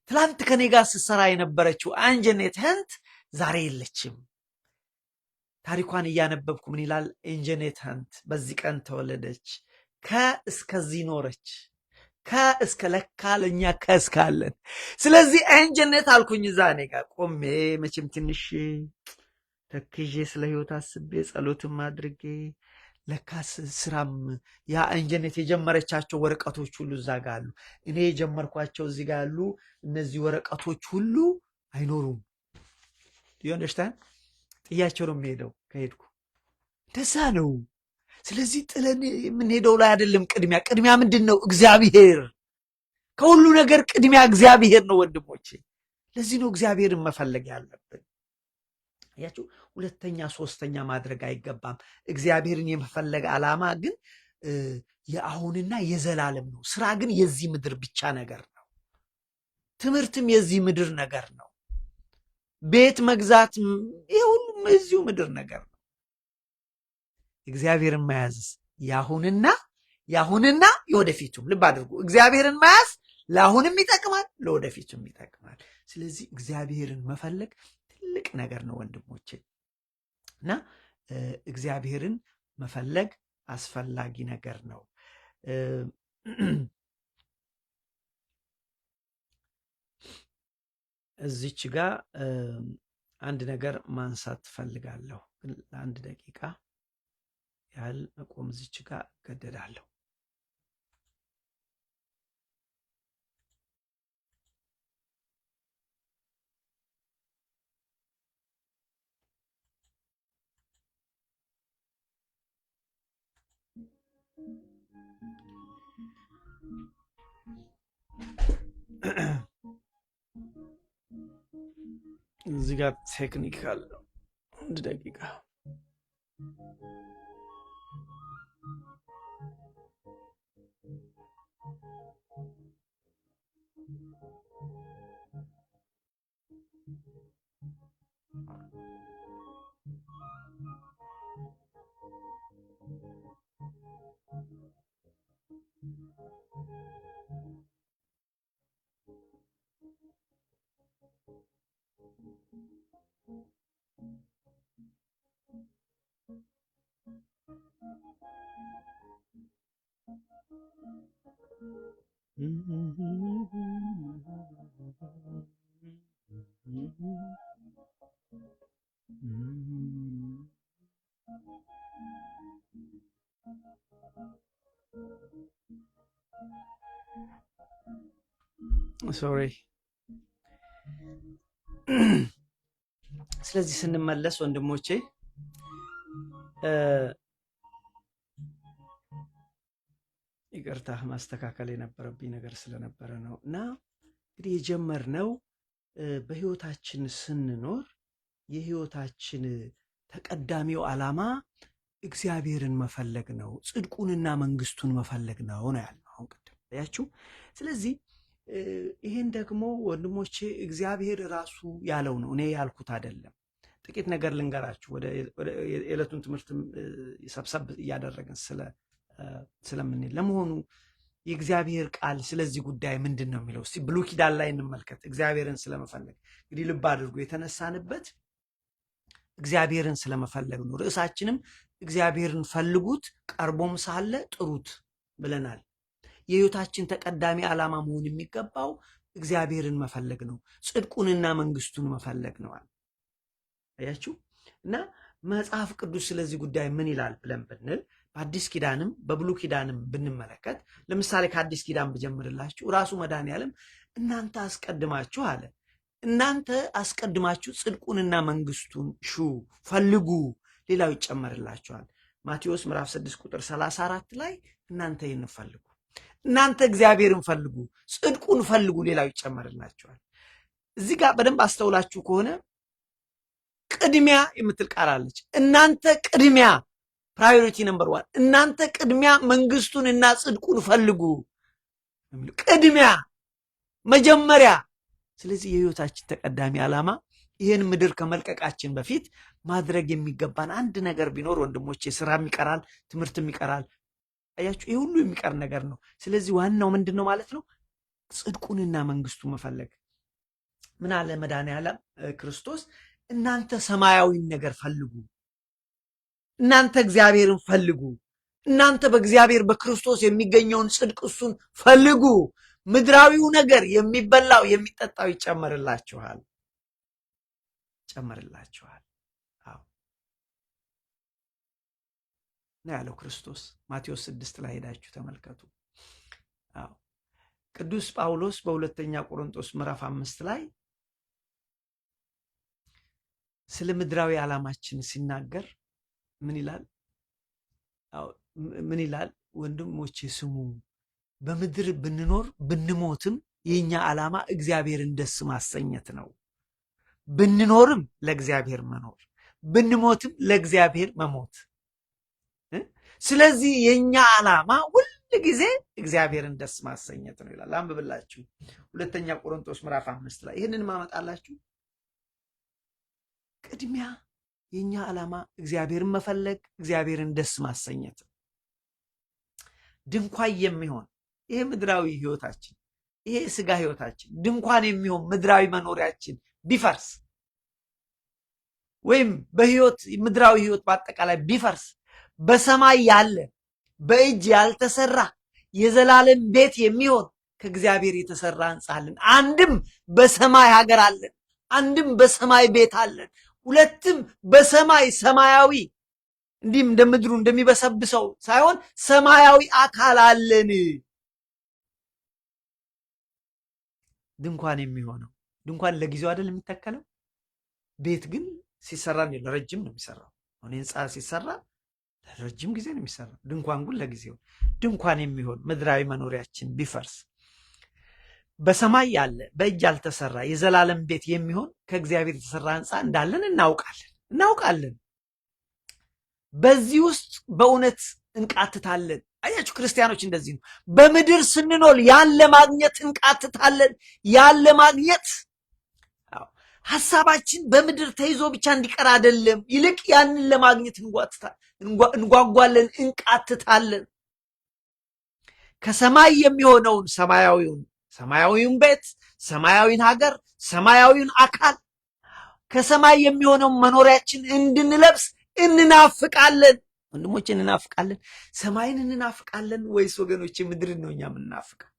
A: ትላንት ከኔ ጋር ስትሰራ የነበረችው አንጀኔት ሃንት ዛሬ የለችም። ታሪኳን እያነበብኩ ምን ይላል? አንጀኔት ሃንት በዚህ ቀን ተወለደች፣ ከእስከዚህ ኖረች፣ ከእስከ ለካ ለእኛ ከእስካለን። ስለዚህ አንጀኔት አልኩኝ እዛ እኔ ጋር ቆሜ፣ መቼም ትንሽ ተክዤ ስለ ህይወት አስቤ ጸሎትም አድርጌ ለካስ ስራም ያ አንጀኔት የጀመረቻቸው ወረቀቶች ሁሉ እዛ ጋር አሉ። እኔ የጀመርኳቸው እዚህ ጋር ያሉ እነዚህ ወረቀቶች ሁሉ አይኖሩም። ዩንደርስታንድ? ጥያቸው ነው የሚሄደው ከሄድኩ። እንደዛ ነው። ስለዚህ ጥለን የምንሄደው ላይ አይደለም። ቅድሚያ ምንድን ነው? እግዚአብሔር። ከሁሉ ነገር ቅድሚያ እግዚአብሔር ነው ወንድሞቼ። ለዚህ ነው እግዚአብሔርን መፈለግ ያለብን። ያችሁ ሁለተኛ ሶስተኛ ማድረግ አይገባም። እግዚአብሔርን የመፈለግ ዓላማ ግን የአሁንና የዘላለም ነው። ስራ ግን የዚህ ምድር ብቻ ነገር ነው። ትምህርትም የዚህ ምድር ነገር ነው። ቤት መግዛት ይሄ ሁሉም የዚሁ ምድር ነገር ነው። እግዚአብሔርን መያዝስ የአሁንና የወደፊቱም። ልብ አድርጉ። እግዚአብሔርን መያዝ ለአሁንም ይጠቅማል፣ ለወደፊቱም ይጠቅማል። ስለዚህ እግዚአብሔርን መፈለግ ትልቅ ነገር ነው ወንድሞቼ። እና እግዚአብሔርን መፈለግ አስፈላጊ ነገር ነው። እዚች ጋር አንድ ነገር ማንሳት ትፈልጋለሁ፣ ግን ለአንድ ደቂቃ ያህል መቆም እዚች ጋር እገደዳለሁ። እዚህ ጋር ቴክኒካል ነው። አንድ ደቂቃ ሶሪ። ስለዚህ ስንመለስ ወንድሞቼ ይቅርታ ማስተካከል የነበረብኝ ነገር ስለነበረ ነው። እና እንግዲህ የጀመርነው በህይወታችን ስንኖር የህይወታችን ተቀዳሚው ዓላማ እግዚአብሔርን መፈለግ ነው፣ ጽድቁንና መንግስቱን መፈለግ ነው ያልነው አሁን ቅድም ያችሁ። ስለዚህ ይህን ደግሞ ወንድሞቼ እግዚአብሔር ራሱ ያለው ነው፣ እኔ ያልኩት አይደለም። ጥቂት ነገር ልንገራችሁ፣ ወደ የዕለቱን ትምህርት ሰብሰብ እያደረግን ስለምንል ለመሆኑ የእግዚአብሔር ቃል ስለዚህ ጉዳይ ምንድን ነው የሚለው? እስቲ ብሉይ ኪዳን ላይ እንመልከት። እግዚአብሔርን ስለመፈለግ እንግዲህ ልብ አድርጎ የተነሳንበት እግዚአብሔርን ስለመፈለግ ነው። ርዕሳችንም እግዚአብሔርን ፈልጉት ቀርቦም ሳለ ጥሩት ብለናል። የህይወታችን ተቀዳሚ ዓላማ መሆን የሚገባው እግዚአብሔርን መፈለግ ነው፣ ጽድቁንና መንግስቱን መፈለግ ነው። አያችሁ። እና መጽሐፍ ቅዱስ ስለዚህ ጉዳይ ምን ይላል ብለን ብንል በአዲስ ኪዳንም በብሉይ ኪዳንም ብንመለከት፣ ለምሳሌ ከአዲስ ኪዳን ብጀምርላችሁ ራሱ መድኃኔዓለም እናንተ አስቀድማችሁ አለ፣ እናንተ አስቀድማችሁ ጽድቁንና መንግስቱን ሹ ፈልጉ፣ ሌላው ይጨመርላችኋል። ማቴዎስ ምዕራፍ 6 ቁጥር 34 ላይ እናንተ ይህን ፈልጉ፣ እናንተ እግዚአብሔርን ፈልጉ፣ ጽድቁን ፈልጉ፣ ሌላው ይጨመርላችኋል። እዚህ ጋር በደንብ አስተውላችሁ ከሆነ ቅድሚያ የምትል ቃል አለች። እናንተ ቅድሚያ፣ ፕራዮሪቲ ነምበር 1፣ እናንተ ቅድሚያ መንግስቱን እና ጽድቁን ፈልጉ፣ ቅድሚያ፣ መጀመሪያ። ስለዚህ የህይወታችን ተቀዳሚ ዓላማ ይህን ምድር ከመልቀቃችን በፊት ማድረግ የሚገባን አንድ ነገር ቢኖር ወንድሞቼ፣ ስራም ይቀራል፣ ትምህርትም ይቀራል። አያችሁ፣ ይህ ሁሉ የሚቀር ነገር ነው። ስለዚህ ዋናው ምንድን ነው ማለት ነው? ጽድቁንና መንግስቱ መፈለግ። ምን አለ መድኃኔዓለም ክርስቶስ? እናንተ ሰማያዊን ነገር ፈልጉ፣ እናንተ እግዚአብሔርን ፈልጉ፣ እናንተ በእግዚአብሔር በክርስቶስ የሚገኘውን ጽድቅ እሱን ፈልጉ፣ ምድራዊው ነገር የሚበላው የሚጠጣው ይጨመርላችኋል። ጨመርላችኋል። አዎ ነው ያለው ክርስቶስ። ማቴዎስ 6 ላይ ሄዳችሁ ተመልከቱ። አዎ ቅዱስ ጳውሎስ በሁለተኛ ቆሮንቶስ ምዕራፍ 5 ላይ ስለ ምድራዊ ዓላማችን ሲናገር ምን ይላል? ምን ይላል? ወንድሞቼ ስሙ፣ በምድር ብንኖር ብንሞትም የኛ ዓላማ እግዚአብሔርን ደስ ማሰኘት ነው። ብንኖርም ለእግዚአብሔር መኖር፣ ብንሞትም ለእግዚአብሔር መሞት። ስለዚህ የኛ ዓላማ ሁል ጊዜ እግዚአብሔርን ደስ ማሰኘት ነው ይላል። አንብብላችሁ ሁለተኛ ቆሮንቶስ ምዕራፍ 5 ላይ ይህንን ማመጣላችሁ። ቅድሚያ የኛ ዓላማ እግዚአብሔርን መፈለግ፣ እግዚአብሔርን ደስ ማሰኘት። ድንኳን የሚሆን ይሄ ምድራዊ ህይወታችን፣ ይሄ ስጋ ህይወታችን ድንኳን የሚሆን ምድራዊ መኖሪያችን ቢፈርስ ወይም በህይወት ምድራዊ ህይወት በአጠቃላይ ቢፈርስ በሰማይ ያለ በእጅ ያልተሰራ የዘላለም ቤት የሚሆን ከእግዚአብሔር የተሰራ ሕንጻ አለን። አንድም በሰማይ ሀገር አለን፣ አንድም በሰማይ ቤት አለን፣ ሁለትም በሰማይ ሰማያዊ እንዲህም እንደ ምድሩ እንደሚበሰብሰው ሳይሆን ሰማያዊ አካል አለን። ድንኳን የሚሆነው ድንኳን ለጊዜው አይደል የሚተከለው? ቤት ግን ሲሰራ ለረጅም ነው የሚሰራው። አሁን ህንጻ ሲሰራ ለረጅም ጊዜ ነው የሚሰራው። ድንኳን ግን ለጊዜው። ድንኳን የሚሆን ምድራዊ መኖሪያችን ቢፈርስ በሰማይ ያለ በእጅ ያልተሰራ የዘላለም ቤት የሚሆን ከእግዚአብሔር የተሰራ ህንጻ እንዳለን እናውቃለን። በዚህ ውስጥ በእውነት እንቃትታለን። አያችሁ ክርስቲያኖች እንደዚህ ነው። በምድር ስንኖር ያን ለማግኘት እንቃትታለን። ያን ለማግኘት ሐሳባችን በምድር ተይዞ ብቻ እንዲቀር አይደለም፣ ይልቅ ያንን ለማግኘት እንጓጓለን፣ እንቃትታለን። ከሰማይ የሚሆነውን ሰማያዊውን ቤት፣ ሰማያዊን ሀገር፣ ሰማያዊን አካል፣ ከሰማይ የሚሆነውን መኖሪያችን እንድንለብስ እንናፍቃለን። ወንድሞቼ እንናፍቃለን። ሰማይን እንናፍቃለን ወይስ ወገኖቼ ምድርን ነው እኛ የምንናፍቀው?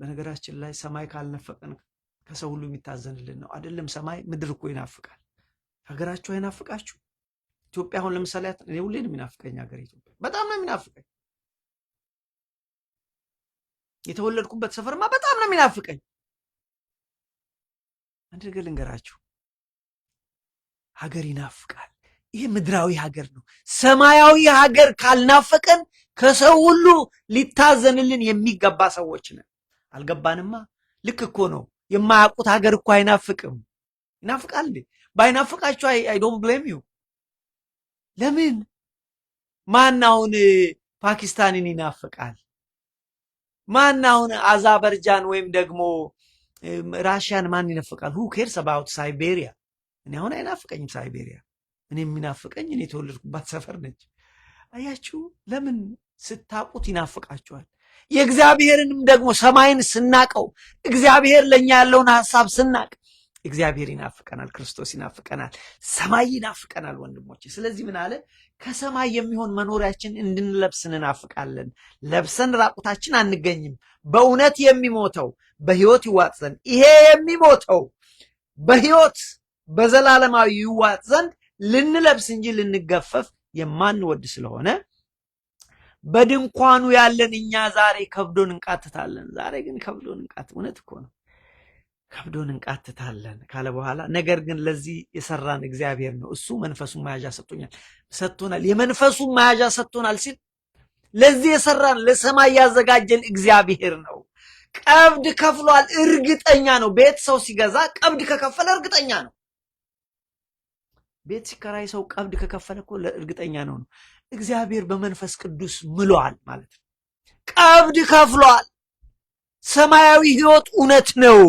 A: በነገራችን ላይ ሰማይ ካልነፈቀን ከሰው ሁሉ የሚታዘንልን ነው አይደለም። ሰማይ ምድር እኮ ይናፍቃል። ሀገራችሁ አይናፍቃችሁ? ኢትዮጵያ አሁን ለምሳሌ እኔ ሁሌ ነው የሚናፍቀኝ ሀገር ኢትዮጵያ፣ በጣም ነው የሚናፍቀኝ። የተወለድኩበት ሰፈርማ በጣም ነው የሚናፍቀኝ። አንድ ነገር ልንገራችሁ፣ ሀገር ይናፍቃል። ይህ ምድራዊ ሀገር ነው። ሰማያዊ ሀገር ካልናፈቀን ከሰው ሁሉ ሊታዘንልን የሚገባ ሰዎች ነን። አልገባንማ። ልክ እኮ ነው። የማያውቁት ሀገር እኮ አይናፍቅም። ይናፍቃል እንዴ? ባይናፍቃችሁ አይ ዶንት ብሌም ዩ። ለምን ማን አሁን ፓኪስታንን ይናፍቃል? ማን አሁን አዛበርጃን ወይም ደግሞ ራሽያን ማን ይናፍቃል? ሁ ኬርስ አባውት ሳይቤሪያ? እኔ አሁን አይናፍቀኝም ሳይቤሪያ። እኔ የሚናፍቀኝ እኔ የተወለድኩባት ሰፈር ነች። አያችሁ፣ ለምን ስታቁት ይናፍቃችኋል። የእግዚአብሔርንም ደግሞ ሰማይን ስናቀው እግዚአብሔር ለኛ ያለውን ሐሳብ ስናቅ እግዚአብሔር ይናፍቀናል፣ ክርስቶስ ይናፍቀናል፣ ሰማይ ይናፍቀናል ወንድሞቼ። ስለዚህ ምን አለ? ከሰማይ የሚሆን መኖሪያችን እንድንለብስ እንናፍቃለን። ለብሰን ራቁታችን አንገኝም። በእውነት የሚሞተው በሕይወት ይዋጥ ዘንድ፣ ይሄ የሚሞተው በሕይወት በዘላለማዊ ይዋጥ ዘንድ ልንለብስ እንጂ ልንገፈፍ የማንወድ ስለሆነ በድንኳኑ ያለን እኛ ዛሬ ከብዶን እንቃትታለን። ዛሬ ግን ከብዶን እውነት እኮ ነው፣ ከብዶን እንቃትታለን ካለ በኋላ ነገር ግን ለዚህ የሰራን እግዚአብሔር ነው። እሱ መንፈሱን መያዣ ሰጥቶናል። የመንፈሱን መያዣ ሰጥቶናል ሲል ለዚህ የሰራን ለሰማይ ያዘጋጀን እግዚአብሔር ነው። ቀብድ ከፍሏል፣ እርግጠኛ ነው። ቤት ሰው ሲገዛ ቀብድ ከከፈለ እርግጠኛ ነው። ቤት ሲከራይ ሰው ቀብድ ከከፈለ እኮ እርግጠኛ ነው። እግዚአብሔር በመንፈስ ቅዱስ ምሏል ማለት ነው። ቀብድ ከፍሏል። ሰማያዊ ሕይወት እውነት ነው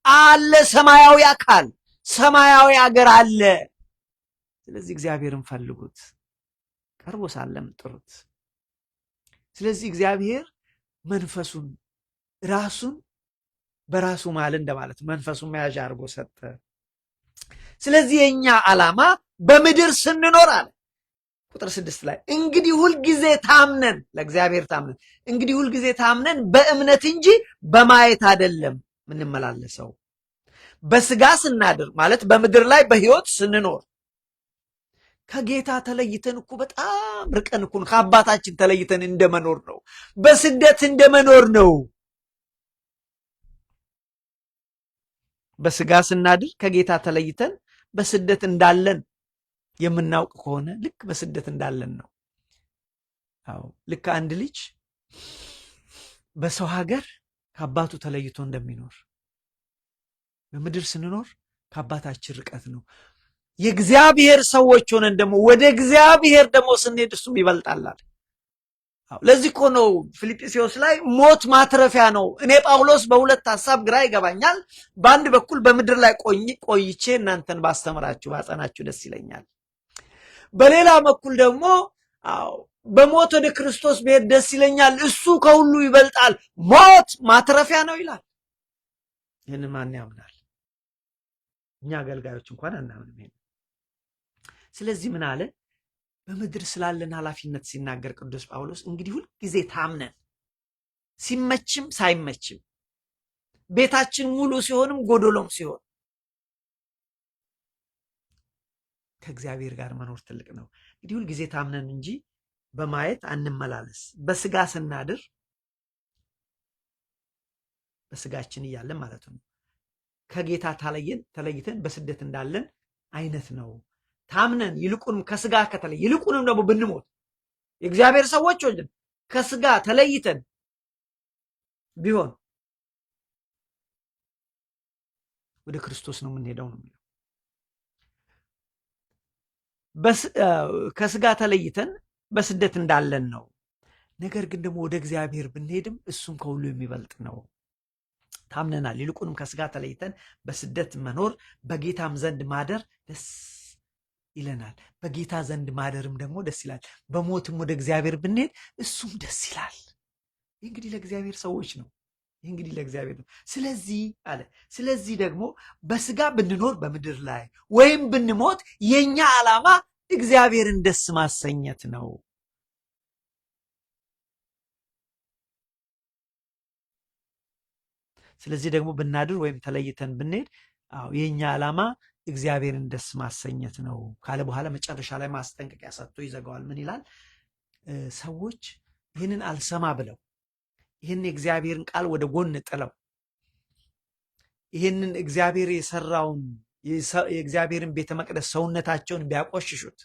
A: አለ። ሰማያዊ አካል፣ ሰማያዊ አገር አለ። ስለዚህ እግዚአብሔርን ፈልጉት፣ ቀርቦ ሳለም ጥሩት። ስለዚህ እግዚአብሔር መንፈሱን ራሱን በራሱ ማል እንደማለት መንፈሱን መያዣ አድርጎ ሰጠ። ስለዚህ የኛ ዓላማ በምድር ስንኖር አለ ቁጥር 6 ላይ እንግዲህ ሁልጊዜ ታምነን ለእግዚአብሔር ታምነን እንግዲህ ሁልጊዜ ታምነን በእምነት እንጂ በማየት አይደለም ምንመላለሰው። በስጋ ስናድር ማለት በምድር ላይ በሕይወት ስንኖር ከጌታ ተለይተን እኮ በጣም ርቀን እኮ ከአባታችን ተለይተን እንደመኖር ነው። በስደት እንደመኖር ነው። በስጋ ስናድር ከጌታ ተለይተን በስደት እንዳለን የምናውቅ ከሆነ ልክ በስደት እንዳለን ነው። አዎ ልክ አንድ ልጅ በሰው ሀገር ከአባቱ ተለይቶ እንደሚኖር በምድር ስንኖር ከአባታችን ርቀት ነው። የእግዚአብሔር ሰዎች ሆነን ደግሞ ወደ እግዚአብሔር ደግሞ ስንሄድ እሱም ይበልጣላል። ለዚህ እኮ ነው ፊልጵስዩስ ላይ ሞት ማትረፊያ ነው። እኔ ጳውሎስ በሁለት ሐሳብ ግራ ይገባኛል። በአንድ በኩል በምድር ላይ ቆይቼ እናንተን ባስተምራችሁ ባጸናችሁ ደስ ይለኛል። በሌላ በኩል ደግሞ በሞት ወደ ክርስቶስ ብሄድ ደስ ይለኛል፣ እሱ ከሁሉ ይበልጣል፣ ሞት ማትረፊያ ነው ይላል። ይህን ማን ያምናል? እኛ አገልጋዮች እንኳን አናምንም ይሄን። ስለዚህ ምን አለ? በምድር ስላለን ኃላፊነት ሲናገር ቅዱስ ጳውሎስ እንግዲህ ሁልጊዜ ታምነን ሲመችም ሳይመችም ቤታችን ሙሉ ሲሆንም ጎዶሎም ሲሆን ከእግዚአብሔር ጋር መኖር ትልቅ ነው። እንግዲህ ሁልጊዜ ታምነን እንጂ በማየት አንመላለስ። በስጋ ስናድር በስጋችን እያለን ማለት ነው ከጌታ ተለይተን በስደት እንዳለን አይነት ነው። ታምነን ይልቁንም ከስጋ ከተለይ ይልቁንም ደግሞ ብንሞት የእግዚአብሔር ሰዎች ወንድም ከስጋ ተለይተን ቢሆን ወደ ክርስቶስ ነው የምንሄደው ነው። ከስጋ ተለይተን በስደት እንዳለን ነው። ነገር ግን ደግሞ ወደ እግዚአብሔር ብንሄድም እሱም ከሁሉ የሚበልጥ ነው። ታምነናል። ይልቁንም ከስጋ ተለይተን በስደት መኖር በጌታም ዘንድ ማደር ደስ ይለናል። በጌታ ዘንድ ማደርም ደግሞ ደስ ይላል። በሞትም ወደ እግዚአብሔር ብንሄድ እሱም ደስ ይላል። ይህ እንግዲህ ለእግዚአብሔር ሰዎች ነው። ይህ እንግዲህ ለእግዚአብሔር ነው። ስለዚህ አለ ስለዚህ ደግሞ በስጋ ብንኖር በምድር ላይ ወይም ብንሞት የኛ ዓላማ እግዚአብሔርን ደስ ማሰኘት ነው። ስለዚህ ደግሞ ብናድር ወይም ተለይተን ብንሄድ የኛ ዓላማ እግዚአብሔርን ደስ ማሰኘት ነው ካለ በኋላ መጨረሻ ላይ ማስጠንቀቂያ ሰጥቶ ይዘጋዋል። ምን ይላል? ሰዎች ይህንን አልሰማ ብለው ይህን የእግዚአብሔርን ቃል ወደ ጎን ጥለው ይህንን እግዚአብሔር የሰራውን የእግዚአብሔርን ቤተ መቅደስ ሰውነታቸውን ቢያቆሽሹት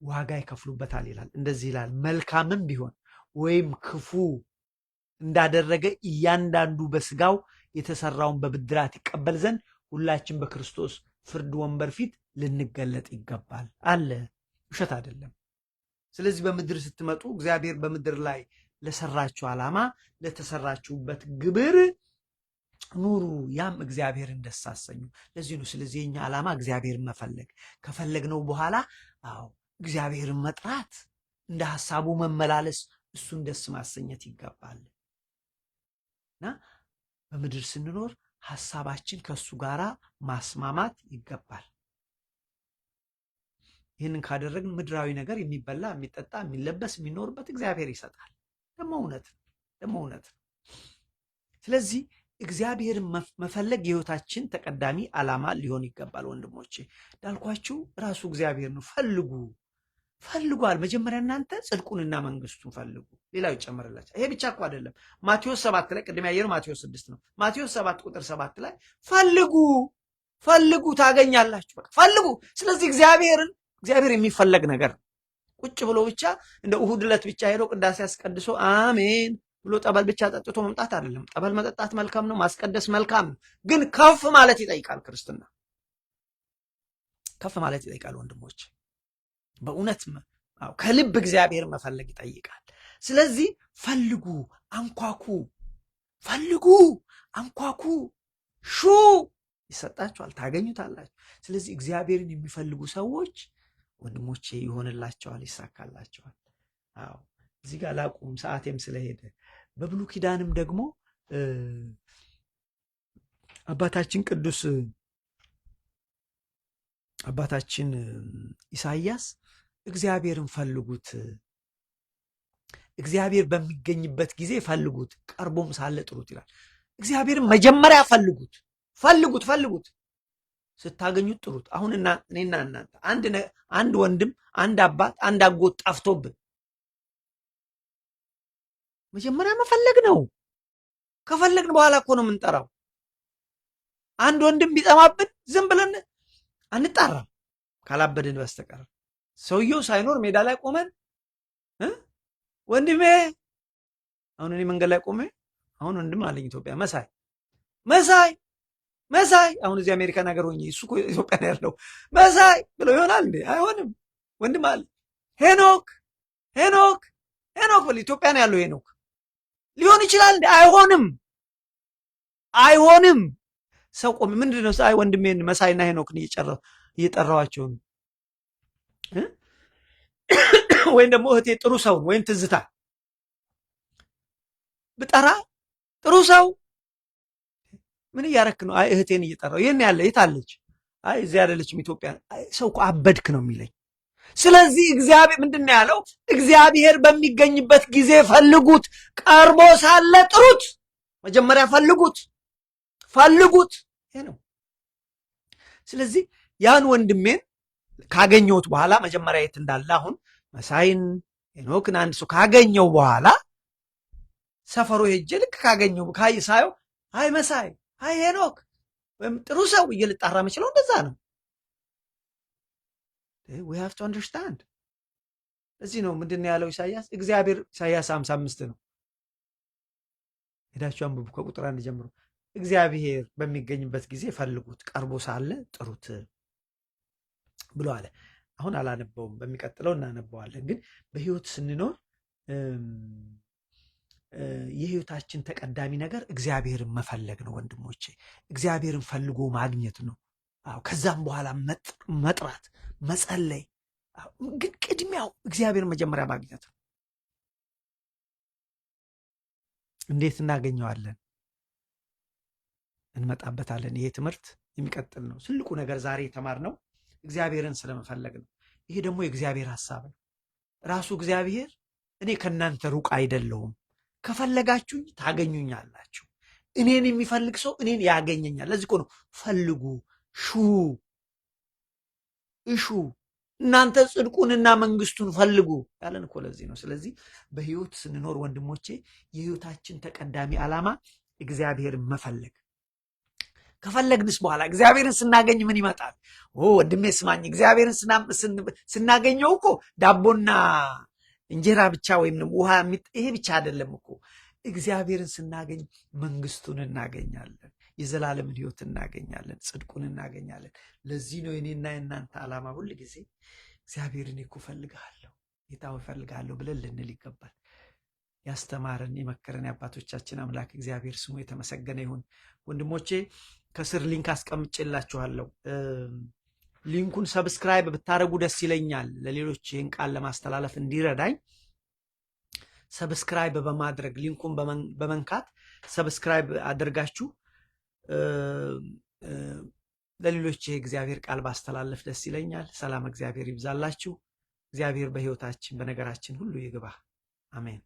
A: ዋጋ ይከፍሉበታል ይላል። እንደዚህ ይላል፣ መልካምም ቢሆን ወይም ክፉ እንዳደረገ እያንዳንዱ በስጋው የተሰራውን በብድራት ይቀበል ዘንድ ሁላችን በክርስቶስ ፍርድ ወንበር ፊት ልንገለጥ ይገባል አለ። ውሸት አይደለም። ስለዚህ በምድር ስትመጡ እግዚአብሔር በምድር ላይ ለሰራችሁ ዓላማ ለተሰራችሁበት ግብር ኑሩ፣ ያም እግዚአብሔርን ደስ አሰኙ። ለዚህ ነው። ስለዚህ የኛ ዓላማ እግዚአብሔርን መፈለግ፣ ከፈለግነው በኋላ እግዚአብሔርን መጥራት፣ እንደ ሐሳቡ መመላለስ፣ እሱን ደስ ማሰኘት ይገባል እና በምድር ስንኖር ሐሳባችን ከእሱ ጋር ማስማማት ይገባል። ይህንን ካደረግን ምድራዊ ነገር የሚበላ የሚጠጣ የሚለበስ የሚኖርበት እግዚአብሔር ይሰጣል። ደግሞ እውነት ነው። ስለዚህ እግዚአብሔርን መፈለግ የሕይወታችን ተቀዳሚ ዓላማ ሊሆን ይገባል። ወንድሞቼ እንዳልኳችሁ ራሱ እግዚአብሔር ነው። ፈልጓል። መጀመሪያ እናንተ ጽድቁንና መንግስቱን ፈልጉ፣ ሌላው ይጨመርላችሁ። ይሄ ብቻ እኮ አይደለም። ማቴዎስ 7 ላይ ቅድም ያየነው ማቴዎስ 6 ነው። ማቴዎስ 7 ቁጥር 7 ላይ ፈልጉ ታገኛላችሁ። በቃ ፈልጉ። ስለዚህ እግዚአብሔር የሚፈለግ ነገር ቁጭ ብሎ ብቻ እንደ እሁድ ዕለት ብቻ ሄዶ ቅዳሴ አስቀድሶ አሜን ብሎ ጠበል ብቻ ጠጥቶ መምጣት አይደለም። ጠበል መጠጣት መልካም ነው፣ ማስቀደስ መልካም ነው። ግን ከፍ ማለት ይጠይቃል። ክርስትና ከፍ ማለት ይጠይቃል ወንድሞች። በእውነት ከልብ እግዚአብሔር መፈለግ ይጠይቃል። ስለዚህ ፈልጉ፣ አንኳኩ፣ ሹ ይሰጣችኋል፣ ታገኙታላችሁ። ስለዚህ እግዚአብሔርን የሚፈልጉ ሰዎች ወንድሞቼ ይሆንላቸዋል፣ ይሳካላቸዋል። እዚህ ጋር ላቁም፣ ሰዓቴም ስለሄደ። በብሉይ ኪዳንም ደግሞ አባታችን ኢሳይያስ እግዚአብሔርን ፈልጉት፣ እግዚአብሔር በሚገኝበት ጊዜ ፈልጉት፣ ቀርቦም ሳለ ጥሩት ይላል። እግዚአብሔርን መጀመሪያ ፈልጉት፣ ስታገኙት ጥሩት። አሁን እኔና እናንተ አንድ ወንድም፣ አንድ አባት፣ አንድ አጎት ጠፍቶብን መጀመሪያ መፈለግ ነው። ከፈለግን በኋላ እኮ ነው የምንጠራው። አንድ ወንድም ቢጠማብን ዝም ብለን አንጣራም ካላበድን በስተቀር። ሰውየው ሳይኖር ሜዳ ላይ ቆመን ወንድሜ፣ አሁን እኔ መንገድ ላይ ቆሜ አሁን ወንድም አለኝ ኢትዮጵያ መሳይ አሁን እዚህ አሜሪካን ሀገር ሆኜ እሱ እኮ ኢትዮጵያ ነው ያለው መሳይ ብለው ይሆናል እንዴ? አይሆንም። ወንድም አለ ሄኖክ ብለው ኢትዮጵያ ነው ያለው ሄኖክ ሊሆን ይችላል እንዴ? አይሆንም። ሰው ቆሜ ምንድን ነው አይ ወንድሜን መሳይና ሄኖክን እየጠራዋቸው ነው። ወይም ደግሞ እህቴ ጥሩ ሰውን ወይም ትዝታ ብጠራ ጥሩ ሰው ምን እያረክ ነው? አይ እህቴን እየጠራው። ይሄን ያለ የት አለች? አይ እዚህ አይደለችም ኢትዮጵያ። ሰው እኮ አበድክ ነው የሚለኝ። ስለዚህ እግዚአብሔር ምንድን ነው ያለው? እግዚአብሔር በሚገኝበት ጊዜ ፈልጉት፣ ቀርቦ ሳለ ጥሩት። መጀመሪያ ፈልጉት። ይሄ ነው። ስለዚህ ያን ወንድሜን ካገኘሁት በኋላ መጀመሪያ የት እንዳለ አሁን መሳይን ሄኖክን አንድ ሰው ካገኘው በኋላ ሰፈሩ ሄጄ ልክ ካገኘው ሳየው አይ መሳይ፣ አይ ሄኖክ ወይም ጥሩ ሰው እየልጣራ የምችለው እንደዛ ነው። we have to understand። እዚህ ነው ምንድን ነው ያለው ኢሳይያስ? ኢሳይያስ 55 ነው። ሄዳችሁ አንብቡ ከቁጥር 1 ጀምሮ። እግዚአብሔር በሚገኝበት ጊዜ ፈልጉት፣ ቀርቦ ሳለ ጥሩት ብሎ አለ። አሁን አላነበውም፣ በሚቀጥለው እናነበዋለን። ግን በህይወት ስንኖር የህይወታችን ተቀዳሚ ነገር እግዚአብሔርን መፈለግ ነው ወንድሞቼ። እግዚአብሔርን ፈልጎ ማግኘት ነው። ከዛም በኋላ መጥራት፣ መጸለይ። ግን ቅድሚያው እግዚአብሔርን መጀመሪያ ማግኘት ነው። እንዴት እናገኘዋለን? እንመጣበታለን። ይሄ ትምህርት የሚቀጥል ነው። ትልቁ ነገር ዛሬ የተማርነው እግዚአብሔርን ስለመፈለግ ነው። ይሄ ደግሞ የእግዚአብሔር ሐሳብ ነው። ራሱ እግዚአብሔር እኔ ከእናንተ ሩቅ አይደለሁም፣ ከፈለጋችሁኝ ታገኙኛላችሁ። እኔን የሚፈልግ ሰው እኔን ያገኘኛል። ለዚህ እኮ ነው ፈልጉ፣ እሹ እናንተ ጽድቁንና መንግስቱን ፈልጉ ያለን እኮ ለዚህ ነው። ስለዚህ በህይወት ስንኖር ወንድሞቼ የህይወታችን ተቀዳሚ ዓላማ እግዚአብሔርን መፈለግ። ከፈለግንስ በኋላ እግዚአብሔርን ስናገኝ ምን ይመጣል? ወንድሜ ስማኝ፣ እግዚአብሔርን ስናገኘው እኮ ዳቦና እንጀራ ብቻ ወይም ውሃ ይሄ ብቻ አይደለም እኮ። እግዚአብሔርን ስናገኝ መንግስቱን እናገኛለን፣ የዘላለምን ህይወት እናገኛለን፣ ጽድቁን እናገኛለን። ለዚህ ነው የኔና የእናንተ ዓላማ ሁል ጊዜ እግዚአብሔርን እኮ እፈልግሃለሁ፣ ጌታ ሆይ እፈልግሃለሁ ብለን ልንል ይገባል። ያስተማረን የመከረን የአባቶቻችን አምላክ እግዚአብሔር ስሙ የተመሰገነ ይሁን። ወንድሞቼ ከስር ሊንክ አስቀምጬላችኋለሁ። ሊንኩን ሰብስክራይብ ብታደርጉ ደስ ይለኛል። ለሌሎች ይህን ቃል ለማስተላለፍ እንዲረዳኝ ሰብስክራይብ በማድረግ ሊንኩን በመንካት ሰብስክራይብ አድርጋችሁ ለሌሎች የእግዚአብሔር ቃል ባስተላለፍ ደስ ይለኛል። ሰላም እግዚአብሔር ይብዛላችሁ። እግዚአብሔር በህይወታችን በነገራችን ሁሉ ይግባ። አሜን።